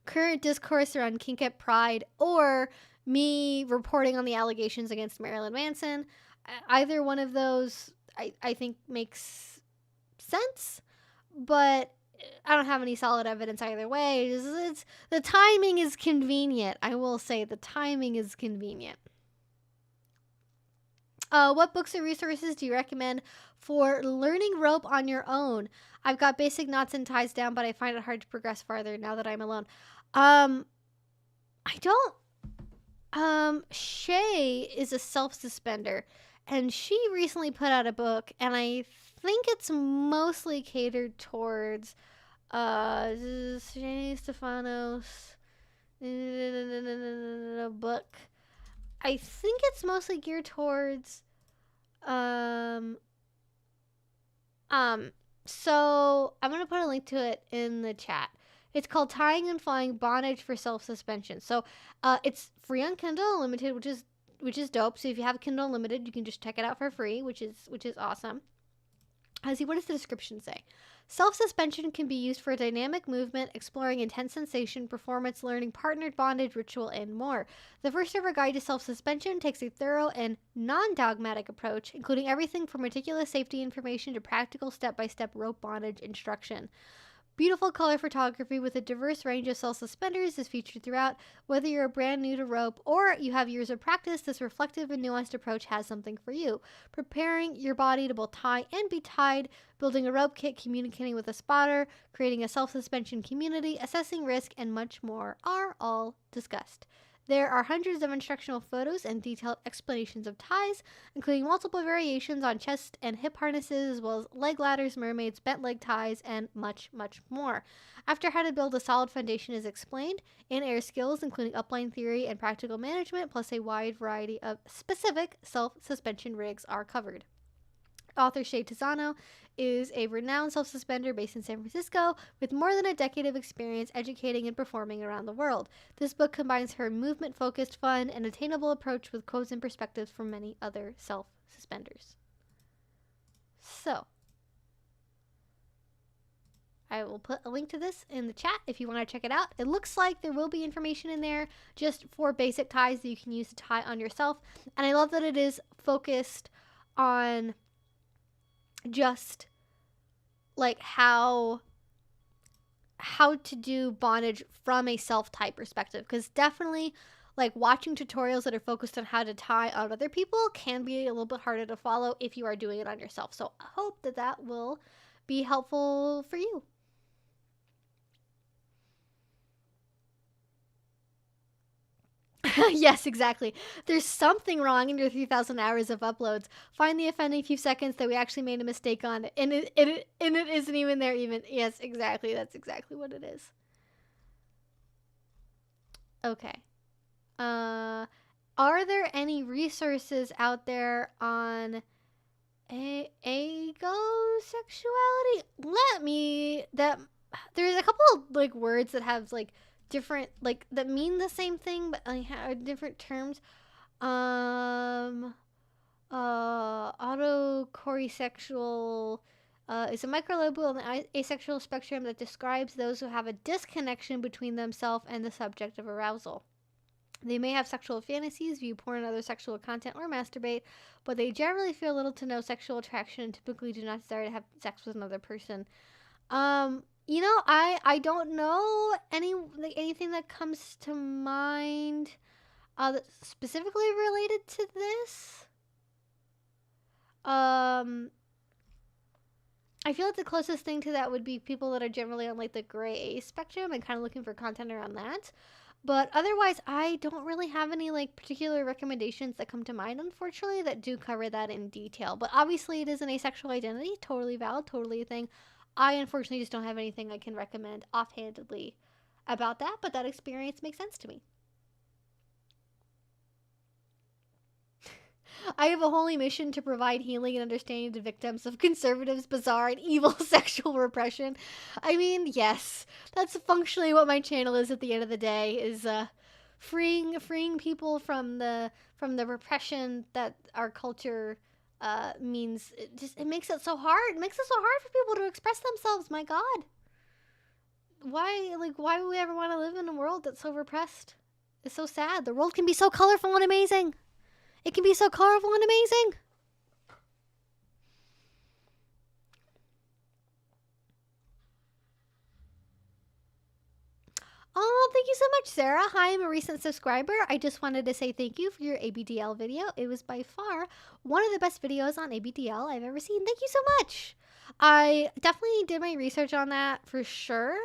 current discourse around kink at Pride or me reporting on the allegations against Marilyn Manson. Either one of those I think makes sense, but I don't have any solid evidence either way. It's the timing is convenient. I will say the timing is convenient. What books or resources do you recommend for learning rope on your own? I've got basic knots and ties down, but I find it hard to progress farther now that I'm alone. I don't. Shay is a self-suspender, and she recently put out a book, and I think it's mostly catered towards Shay Stefanos book. I think it's mostly geared towards so I'm gonna put a link to it in the chat. It's called Tying and Flying Bondage for Self-Suspension. So it's free on Kindle Unlimited, which is dope. So if you have Kindle Unlimited, you can just check it out for free, which is awesome. Let's see, what does the description say? Self-suspension can be used for dynamic movement, exploring intense sensation, performance, learning, partnered bondage, ritual, and more. The first ever guide to self-suspension takes a thorough and non-dogmatic approach, including everything from meticulous safety information to practical step-by-step rope bondage instruction. Beautiful color photography with a diverse range of self-suspenders is featured throughout. Whether you're brand new to rope or you have years of practice, this reflective and nuanced approach has something for you. Preparing your body to both tie and be tied, building a rope kit, communicating with a spotter, creating a self-suspension community, assessing risk, and much more are all discussed. There are hundreds of instructional photos and detailed explanations of ties, including multiple variations on chest and hip harnesses, as well as leg ladders, mermaids, bent leg ties, and much, much more. After how to build a solid foundation is explained, in-air skills, including upline theory and practical management, plus a wide variety of specific self-suspension rigs are covered. Author Shay Tizano is a renowned self-suspender based in San Francisco with more than a decade of experience educating and performing around the world. This book combines her movement-focused, fun, and attainable approach with quotes and perspectives from many other self-suspenders. So, I will put a link to this in the chat if you want to check it out. It looks like there will be information in there just for basic ties that you can use to tie on yourself. And I love that it is focused on just like how to do bondage from a self-tie perspective, because definitely like watching tutorials that are focused on how to tie on other people can be a little bit harder to follow if you are doing it on yourself. So I hope that will be helpful for you. Yes, exactly. There's something wrong in your 3,000 hours of uploads. Find the offending few seconds that we actually made a mistake on, and it isn't even there even. Yes, exactly. That's exactly what it is. Okay. Are there any resources out there on agosexuality? There's a couple of like words that have like different, like that mean the same thing but like have different terms. Autocorysexual is a microlobule on the asexual spectrum that describes those who have a disconnection between themselves and the subject of arousal. They may have sexual fantasies, view porn and other sexual content, or masturbate, but they generally feel little to no sexual attraction and typically do not desire to have sex with another person. You know, I don't know anything that comes to mind that's specifically related to this. I feel like the closest thing to that would be people that are generally on like the gray A spectrum and kind of looking for content around that. But otherwise, I don't really have any like particular recommendations that come to mind, unfortunately, that do cover that in detail. But obviously, it is an asexual identity, totally valid, totally a thing. I unfortunately just don't have anything I can recommend offhandedly about that, but that experience makes sense to me. I have a holy mission to provide healing and understanding to victims of conservatives' bizarre and evil sexual repression. I mean, yes, that's functionally what my channel is at the end of the day, is freeing people from the repression that our culture means. It makes it so hard. It makes it so hard for people to express themselves. My God, why would we ever want to live in a world that's so repressed? It's so sad. The world can be so colorful and amazing. It can be so colorful and amazing. Oh, thank you so much, Sarah. Hi, I'm a recent subscriber. I just wanted to say thank you for your ABDL video. It was by far one of the best videos on ABDL I've ever seen. Thank you so much. I definitely did my research on that for sure.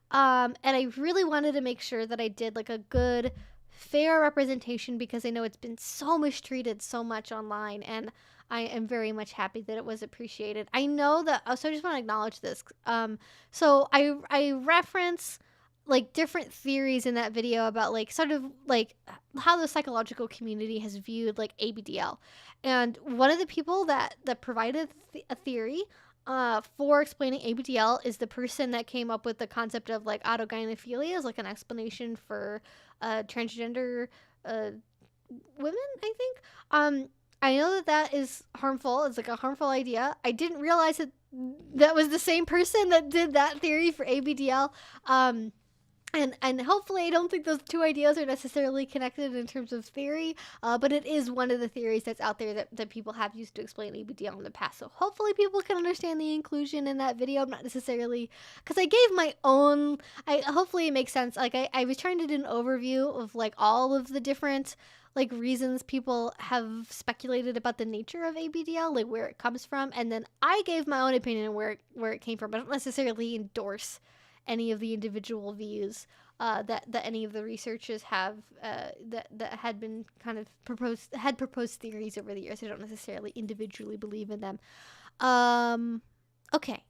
And I really wanted to make sure that I did like a good, fair representation because I know it's been so mistreated so much online, and I am very much happy that it was appreciated. I know that, so I just want to acknowledge this. So I reference like different theories in that video about like sort of like how the psychological community has viewed like ABDL. And one of the people that provided a theory for explaining ABDL is the person that came up with the concept of like autogynephilia as like an explanation for transgender women, I think. I know that is harmful. It's like a harmful idea. I didn't realize that was the same person that did that theory for ABDL. And hopefully I don't think those two ideas are necessarily connected in terms of theory, but it is one of the theories that's out there that people have used to explain ABDL in the past. So hopefully people can understand the inclusion in that video. I'm not necessarily, because I gave my own, hopefully it makes sense. Like I was trying to do an overview of like all of the different like reasons people have speculated about the nature of ABDL, like where it comes from. And then I gave my own opinion on where it came from. I don't necessarily endorse any of the individual views that any of the researchers have that had been kind of proposed theories over the years. I don't necessarily individually believe in them. Okay.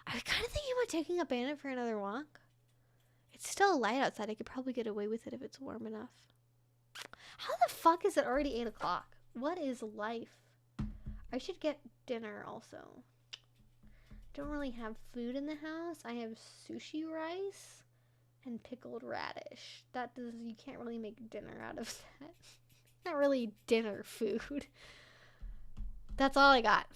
I was kind of thinking about taking a bandit for another walk. It's still light outside. I could probably get away with it if it's warm enough. How the fuck is it already 8 o'clock? What is life? I should get dinner also. Don't really have food in the house. I have sushi rice and pickled radish. You can't really make dinner out of that. Not really dinner food. That's all I got.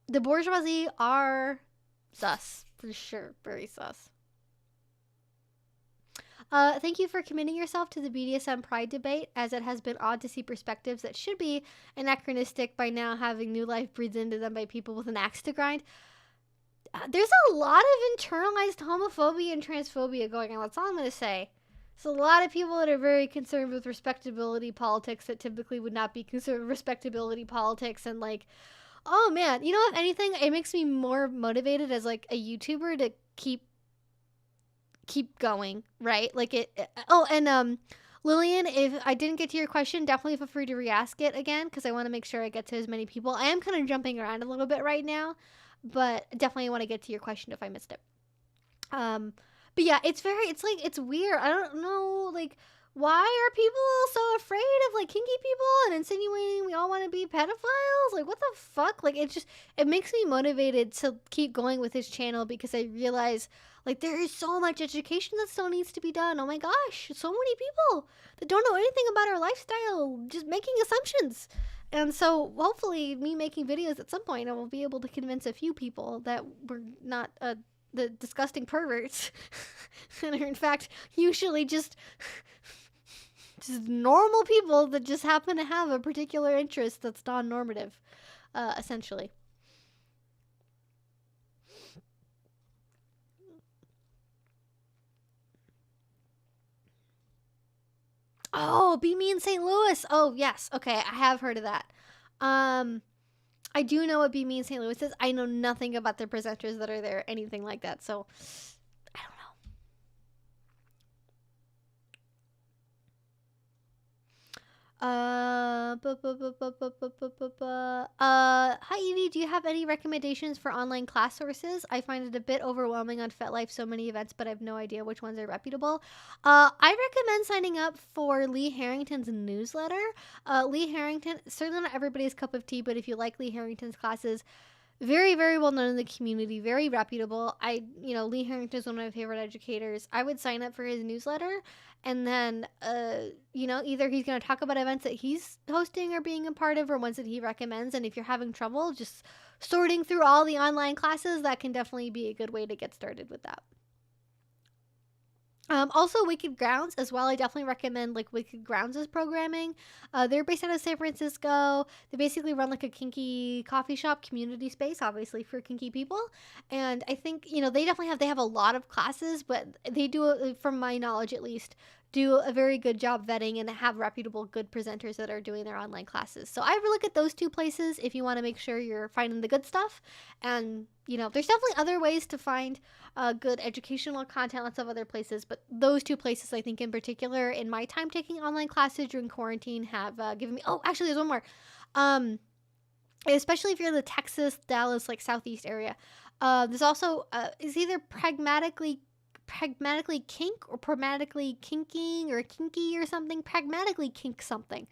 The bourgeoisie are sus, for sure. Very sus. Thank you for committing yourself to the BDSM pride debate, as it has been odd to see perspectives that should be anachronistic by now having new life breathed into them by people with an axe to grind. There's a lot of internalized homophobia and transphobia going on. That's all I'm going to say. There's a lot of people that are very concerned with respectability politics that typically would not be concerned with respectability politics, and like, oh man, you know, if anything, it makes me more motivated as like a YouTuber to keep going, right? Like Lillian, if I didn't get to your question, definitely feel free to re-ask it again, because I want to make sure I get to as many people. I am kind of jumping around a little bit right now, but definitely want to get to your question if I missed it. But yeah, it's weird. I don't know, like, why are people so afraid of like kinky people and insinuating we all want to be pedophiles? Like, what the fuck? Like, it makes me motivated to keep going with this channel, because I realize like there is so much education that still needs to be done. Oh my gosh, so many people that don't know anything about our lifestyle, just making assumptions. And so hopefully me making videos at some point, I will be able to convince a few people that we're not the disgusting perverts and are in fact usually just normal people that just happen to have a particular interest that's non-normative, essentially. Oh, Be Me in St. Louis. Oh, yes. Okay, I have heard of that. I do know what Be Me in St. Louis is. I know nothing about the presenters that are there, anything like that. So, I don't know. Hi Evie, do you have any recommendations for online class sources? I find it a bit overwhelming on FetLife, so many events, but I have no idea which ones are reputable. I recommend signing up for Lee Harrington's newsletter. Lee Harrington, certainly not everybody's cup of tea, but if you like Lee Harrington's classes, very, very well known in the community, very reputable. Lee Harrington is one of my favorite educators. I would sign up for his newsletter, and then, either he's going to talk about events that he's hosting or being a part of, or ones that he recommends. And if you're having trouble just sorting through all the online classes, that can definitely be a good way to get started with that. Also, Wicked Grounds as well. I definitely recommend like Wicked Grounds' programming. They're based out of San Francisco. They basically run like a kinky coffee shop community space, obviously for kinky people. And I think they have a lot of classes, but they do, from my knowledge at least, do a very good job vetting and have reputable, good presenters that are doing their online classes. So I would look at those two places if you want to make sure you're finding the good stuff. And there's definitely other ways to find good educational content, lots of other places, but those two places, I think in particular, in my time taking online classes during quarantine, have given me. Oh, actually, there's one more. Especially if you're in the Texas, Dallas, like Southeast area. There's also is either pragmatically kink or pragmatically kinking or kinky or something. Pragmatically kink something.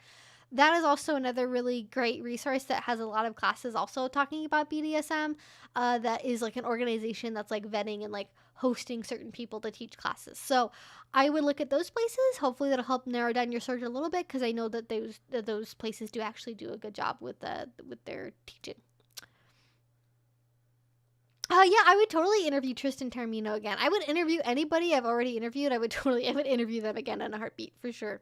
That is also another really great resource that has a lot of classes also talking about BDSM. That is like an organization that's like vetting and like hosting certain people to teach classes. So I would look at those places. Hopefully that'll help narrow down your search a little bit, because I know that those places do actually do a good job with their teaching. Yeah, I would totally interview Tristan Taormino again. I would interview anybody I've already interviewed. I would interview them again in a heartbeat for sure.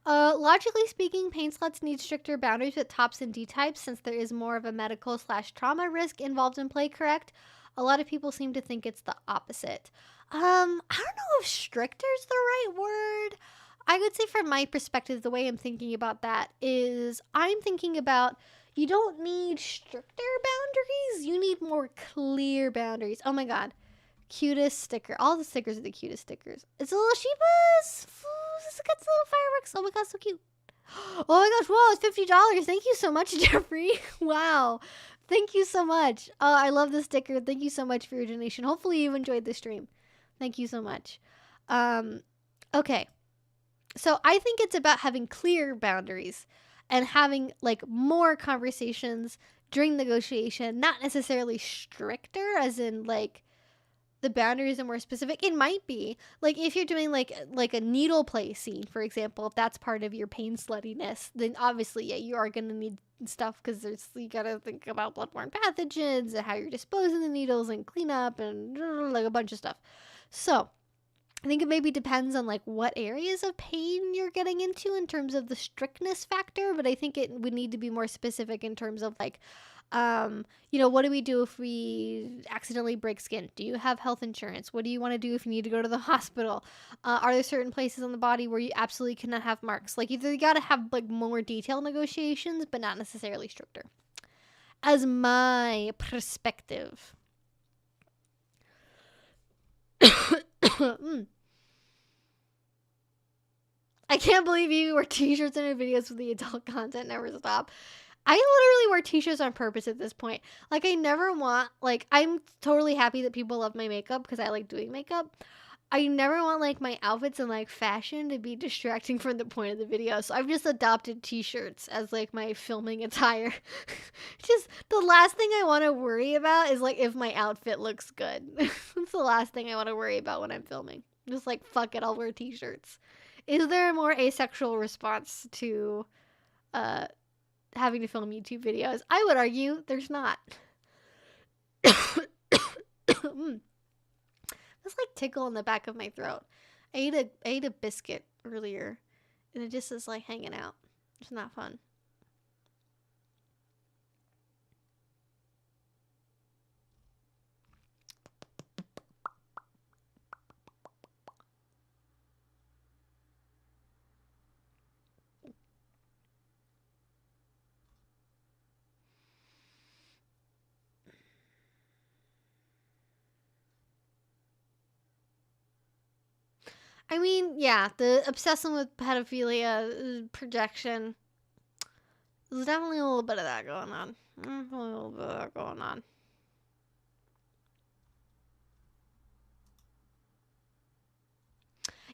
Logically speaking, pain sluts need stricter boundaries with tops and D-types, since there is more of a medical/trauma risk involved in play, correct? A lot of people seem to think it's the opposite. I don't know if stricter is the right word. I would say from my perspective, the way I'm thinking about that is I'm thinking about, you don't need stricter boundaries, you need more clear boundaries. Oh my god. Cutest sticker. All the stickers are the cutest stickers. It's a little Sheepas. This got little fireworks. Oh my god, so cute. Oh my gosh, whoa, it's $50. Thank you so much, Jeffrey. Wow. Thank you so much. Oh, I love the sticker. Thank you so much for your donation. Hopefully you enjoyed the stream. Thank you so much. Okay. So I think it's about having clear boundaries and having like more conversations during negotiation, not necessarily stricter, as in like the boundaries are more specific. It might be like if you're doing like a needle play scene, for example, if that's part of your pain sluttiness, then obviously, yeah, you are gonna need stuff, because you gotta think about bloodborne pathogens and how you're disposing the needles and cleanup and like a bunch of stuff. So I think it maybe depends on like what areas of pain you're getting into in terms of the strictness factor, but I think it would need to be more specific in terms of like, what do we do if we accidentally break skin? Do you have health insurance? What do you want to do if you need to go to the hospital? Are there certain places on the body where you absolutely cannot have marks? Like, either you got to have like more detailed negotiations, but not necessarily stricter. As my perspective. I can't believe you wear t-shirts in your videos with the adult content never stop. I literally wear t-shirts on purpose at this point. Like, I never want, like, I'm totally happy that people love my makeup because I like doing makeup. I never want, like, my outfits and, like, fashion to be distracting from the point of the video. So I've just adopted t-shirts as, like, my filming attire. Just the last thing I want to worry about is, like, if my outfit looks good. That's the last thing I want to worry about when I'm filming. Just, like, fuck it, I'll wear t-shirts. Is there a more asexual response to having to film YouTube videos? I would argue there's not. That's like tickle in the back of my throat. I ate a biscuit earlier, and it just is like hanging out. It's not fun. I mean, yeah, the obsession with pedophilia, projection. There's definitely a little bit of that going on. Definitely a little bit of that going on.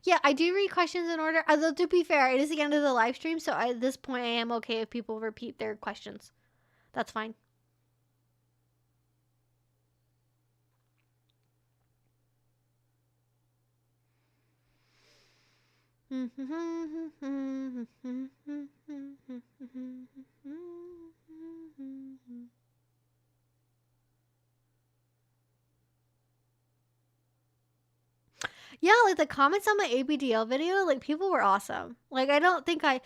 Yeah, I do read questions in order. Although, to be fair, it is the end of the live stream, so at this point, I am okay if people repeat their questions. That's fine. Yeah, like the comments on my ABDL video, like people were awesome. Like I don't even think I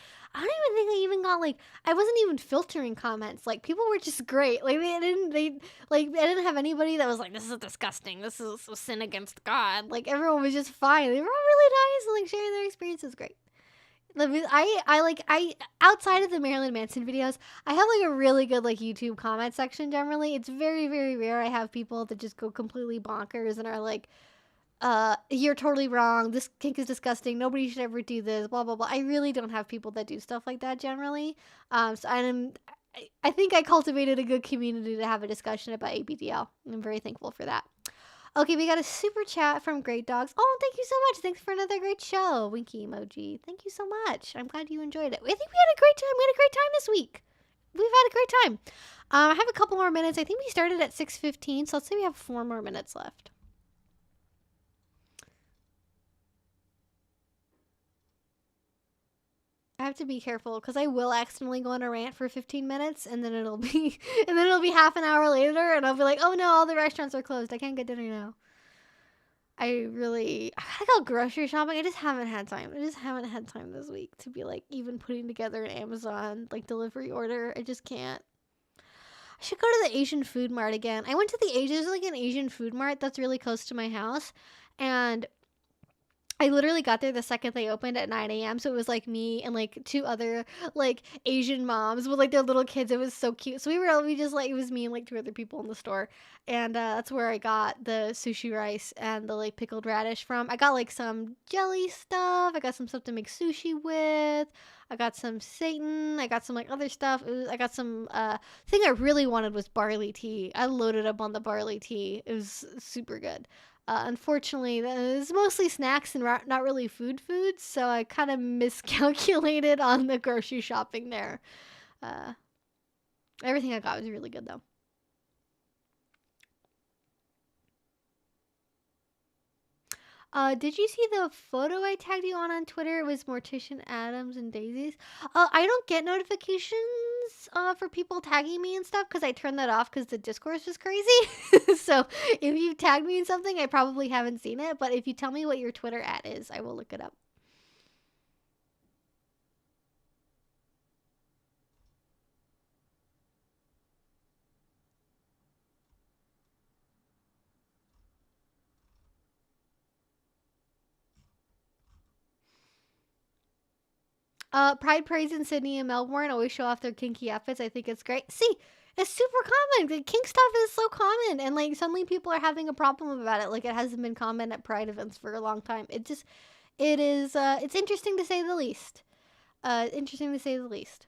even got like I wasn't even filtering comments. Like people were just great. Like I didn't have anybody that was like, this is disgusting. This is a sin against God. Like everyone was just fine. They were all really nice and like sharing their experiences. Great. I outside of the Marilyn Manson videos, I have like a really good like YouTube comment section generally. It's very, very rare I have people that just go completely bonkers and are like, you're totally wrong. This kink is disgusting. Nobody should ever do this. Blah blah blah. I really don't have people that do stuff like that generally. I think I cultivated a good community to have a discussion about ABDL. I'm very thankful for that. Okay, we got a super chat from Great Dogs. Oh, thank you so much. Thanks for another great show. Winky emoji. Thank you so much. I'm glad you enjoyed it. I think we had a great time. We had a great time this week. We've had a great time. I have a couple more minutes. I think we started at 6:15, so let's say we have 4 more minutes left. I have to be careful because I will accidentally go on a rant for 15 minutes and then it'll be half an hour later and I'll be like, oh no, all the restaurants are closed. I can't get dinner now. I gotta go grocery shopping. I just haven't had time. I just haven't had time this week to be like even putting together an Amazon like delivery order. I just can't. I should go to the Asian food mart again. I went to there's like an Asian food mart that's really close to my house and I literally got there the second they opened at 9 a.m. So it was like me and like 2 other like Asian moms with like their little kids. It was so cute. So we just like, it was me and like 2 other people in the store. And that's where I got the sushi rice and the like pickled radish from. I got like some jelly stuff. I got some stuff to make sushi with. I got some seitan. I got some like other stuff. I got some thing I really wanted was barley tea. I loaded up on the barley tea. It was super good. Unfortunately, it's mostly snacks and not really food, so I kind of miscalculated on the grocery shopping there. Uh, Everything I got was really good, though. Did you see the photo I tagged you on Twitter? It was Mortician Adams and Daisies. I don't get notifications for people tagging me and stuff because I turned that off because the discourse was crazy. So if you tagged me in something, I probably haven't seen it. But if you tell me what your Twitter @ is, I will look it up. Pride Parades in Sydney and Melbourne always show off their kinky outfits. I think it's great. See, it's super common. The kink stuff is so common, and like suddenly people are having a problem about it. Like it hasn't been common at Pride events for a long time. It is. It's interesting to say the least. Interesting to say the least.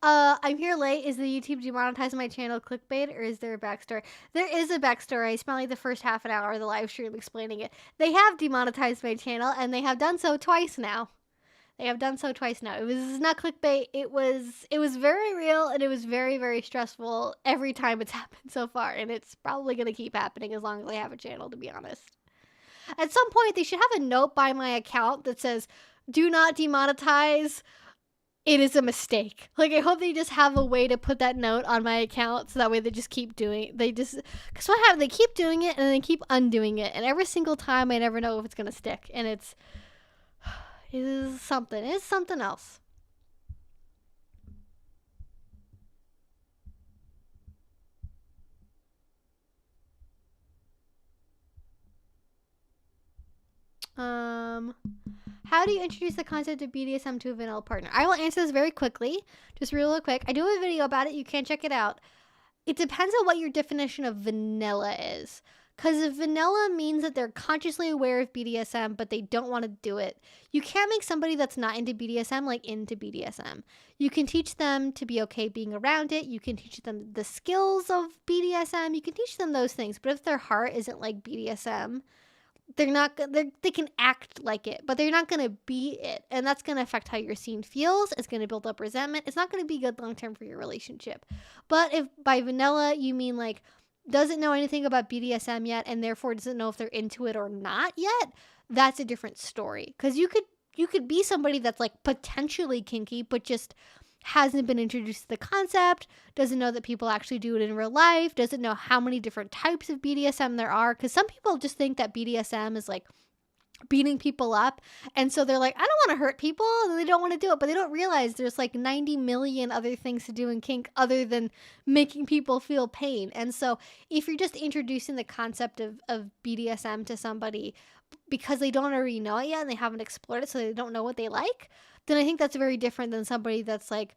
I'm here late. Is the YouTube demonetizing my channel clickbait or is there a backstory? There is a backstory. I spent like the first half an hour of the live stream explaining it. They have demonetized my channel and they have done so twice now. It was not clickbait. It was very real and it was very, very stressful every time it's happened so far. And it's probably going to keep happening as long as I have a channel, to be honest. At some point, they should have a note by my account that says, do not demonetize. It is a mistake. Like, I hope they just have a way to put that note on my account so that way they just keep doing because what happens, they keep doing it and then they keep undoing it. And every single time, I never know if it's going to stick. And it is something else. How do you introduce the concept of BDSM to a vanilla partner? I will answer this very quickly, just real quick. I do have a video about it. You can check it out. It depends on what your definition of vanilla is. Because if vanilla means that they're consciously aware of BDSM, but they don't want to do it, you can't make somebody that's not into BDSM like into BDSM. You can teach them to be okay being around it. You can teach them the skills of BDSM. You can teach them those things. But if their heart isn't like BDSM, they can act like it, but they're not going to be it. And that's going to affect how your scene feels. It's going to build up resentment. It's not going to be good long-term for your relationship. But if by vanilla, you mean like, doesn't know anything about BDSM yet, and therefore doesn't know if they're into it or not yet, that's a different story. Because you could be somebody that's like potentially kinky, but just hasn't been introduced to the concept, doesn't know that people actually do it in real life, doesn't know how many different types of BDSM there are. Because some people just think that BDSM is like beating people up, and so they're like, I don't want to hurt people, and they don't want to do it, but they don't realize there's like 90 million other things to do in kink other than making people feel pain. And so if you're just introducing the concept of BDSM to somebody because they don't already know it yet and they haven't explored it, so they don't know what they like, then I think that's very different than somebody that's like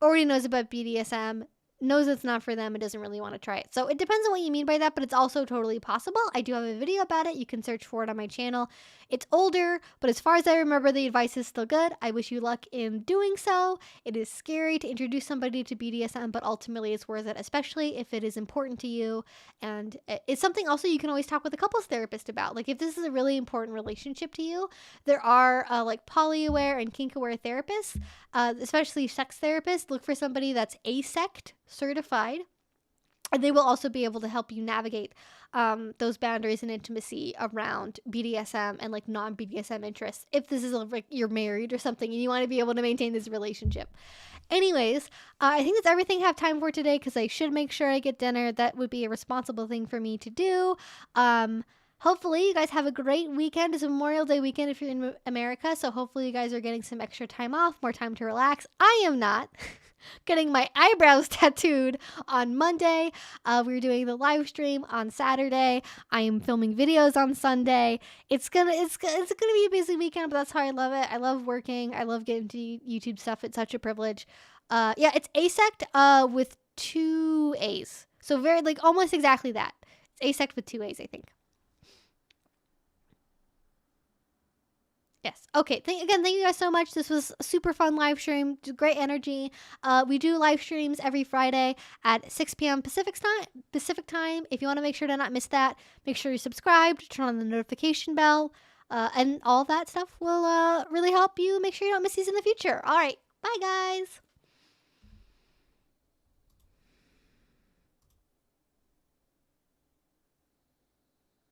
already knows about BDSM, knows it's not for them, and doesn't really want to try it. So it depends on what you mean by that, but it's also totally possible. I do have a video about it. You can search for it on my channel. It's older, but as far as I remember, the advice is still good. I wish you luck in doing so. It is scary to introduce somebody to BDSM, but ultimately it's worth it, especially if it is important to you. And it's something also you can always talk with a couples therapist about. Like if this is a really important relationship to you, there are like poly-aware and kink-aware therapists, especially sex therapists. Look for somebody that's ASECT certified, and they will also be able to help you navigate those boundaries and intimacy around BDSM and like non-BDSM interests. If this is like you're married or something and you want to be able to maintain this relationship. Anyways, I think that's everything I have time for today because I should make sure I get dinner. That would be a responsible thing for me to do. Hopefully you guys have a great weekend. It's Memorial Day weekend if you're in America, so hopefully you guys are getting some extra time off, more time to relax. I am not. Getting my eyebrows tattooed on Monday. We're doing the live stream on Saturday. I am filming videos on Sunday. It's gonna be a busy weekend, but that's how I love it. I love working. I love getting to YouTube stuff. It's such a privilege. Yeah, it's ASECT with 2 A's. So very like almost exactly that. It's ASECT with 2 A's, I think. Yes. Okay. Thank you guys so much. This was a super fun live stream. Great energy. We do live streams every Friday at 6 p.m. Pacific time. If you want to make sure to not miss that, make sure you're subscribed, turn on the notification bell, and all that stuff will really help you make sure you don't miss these in the future. All right. Bye, guys.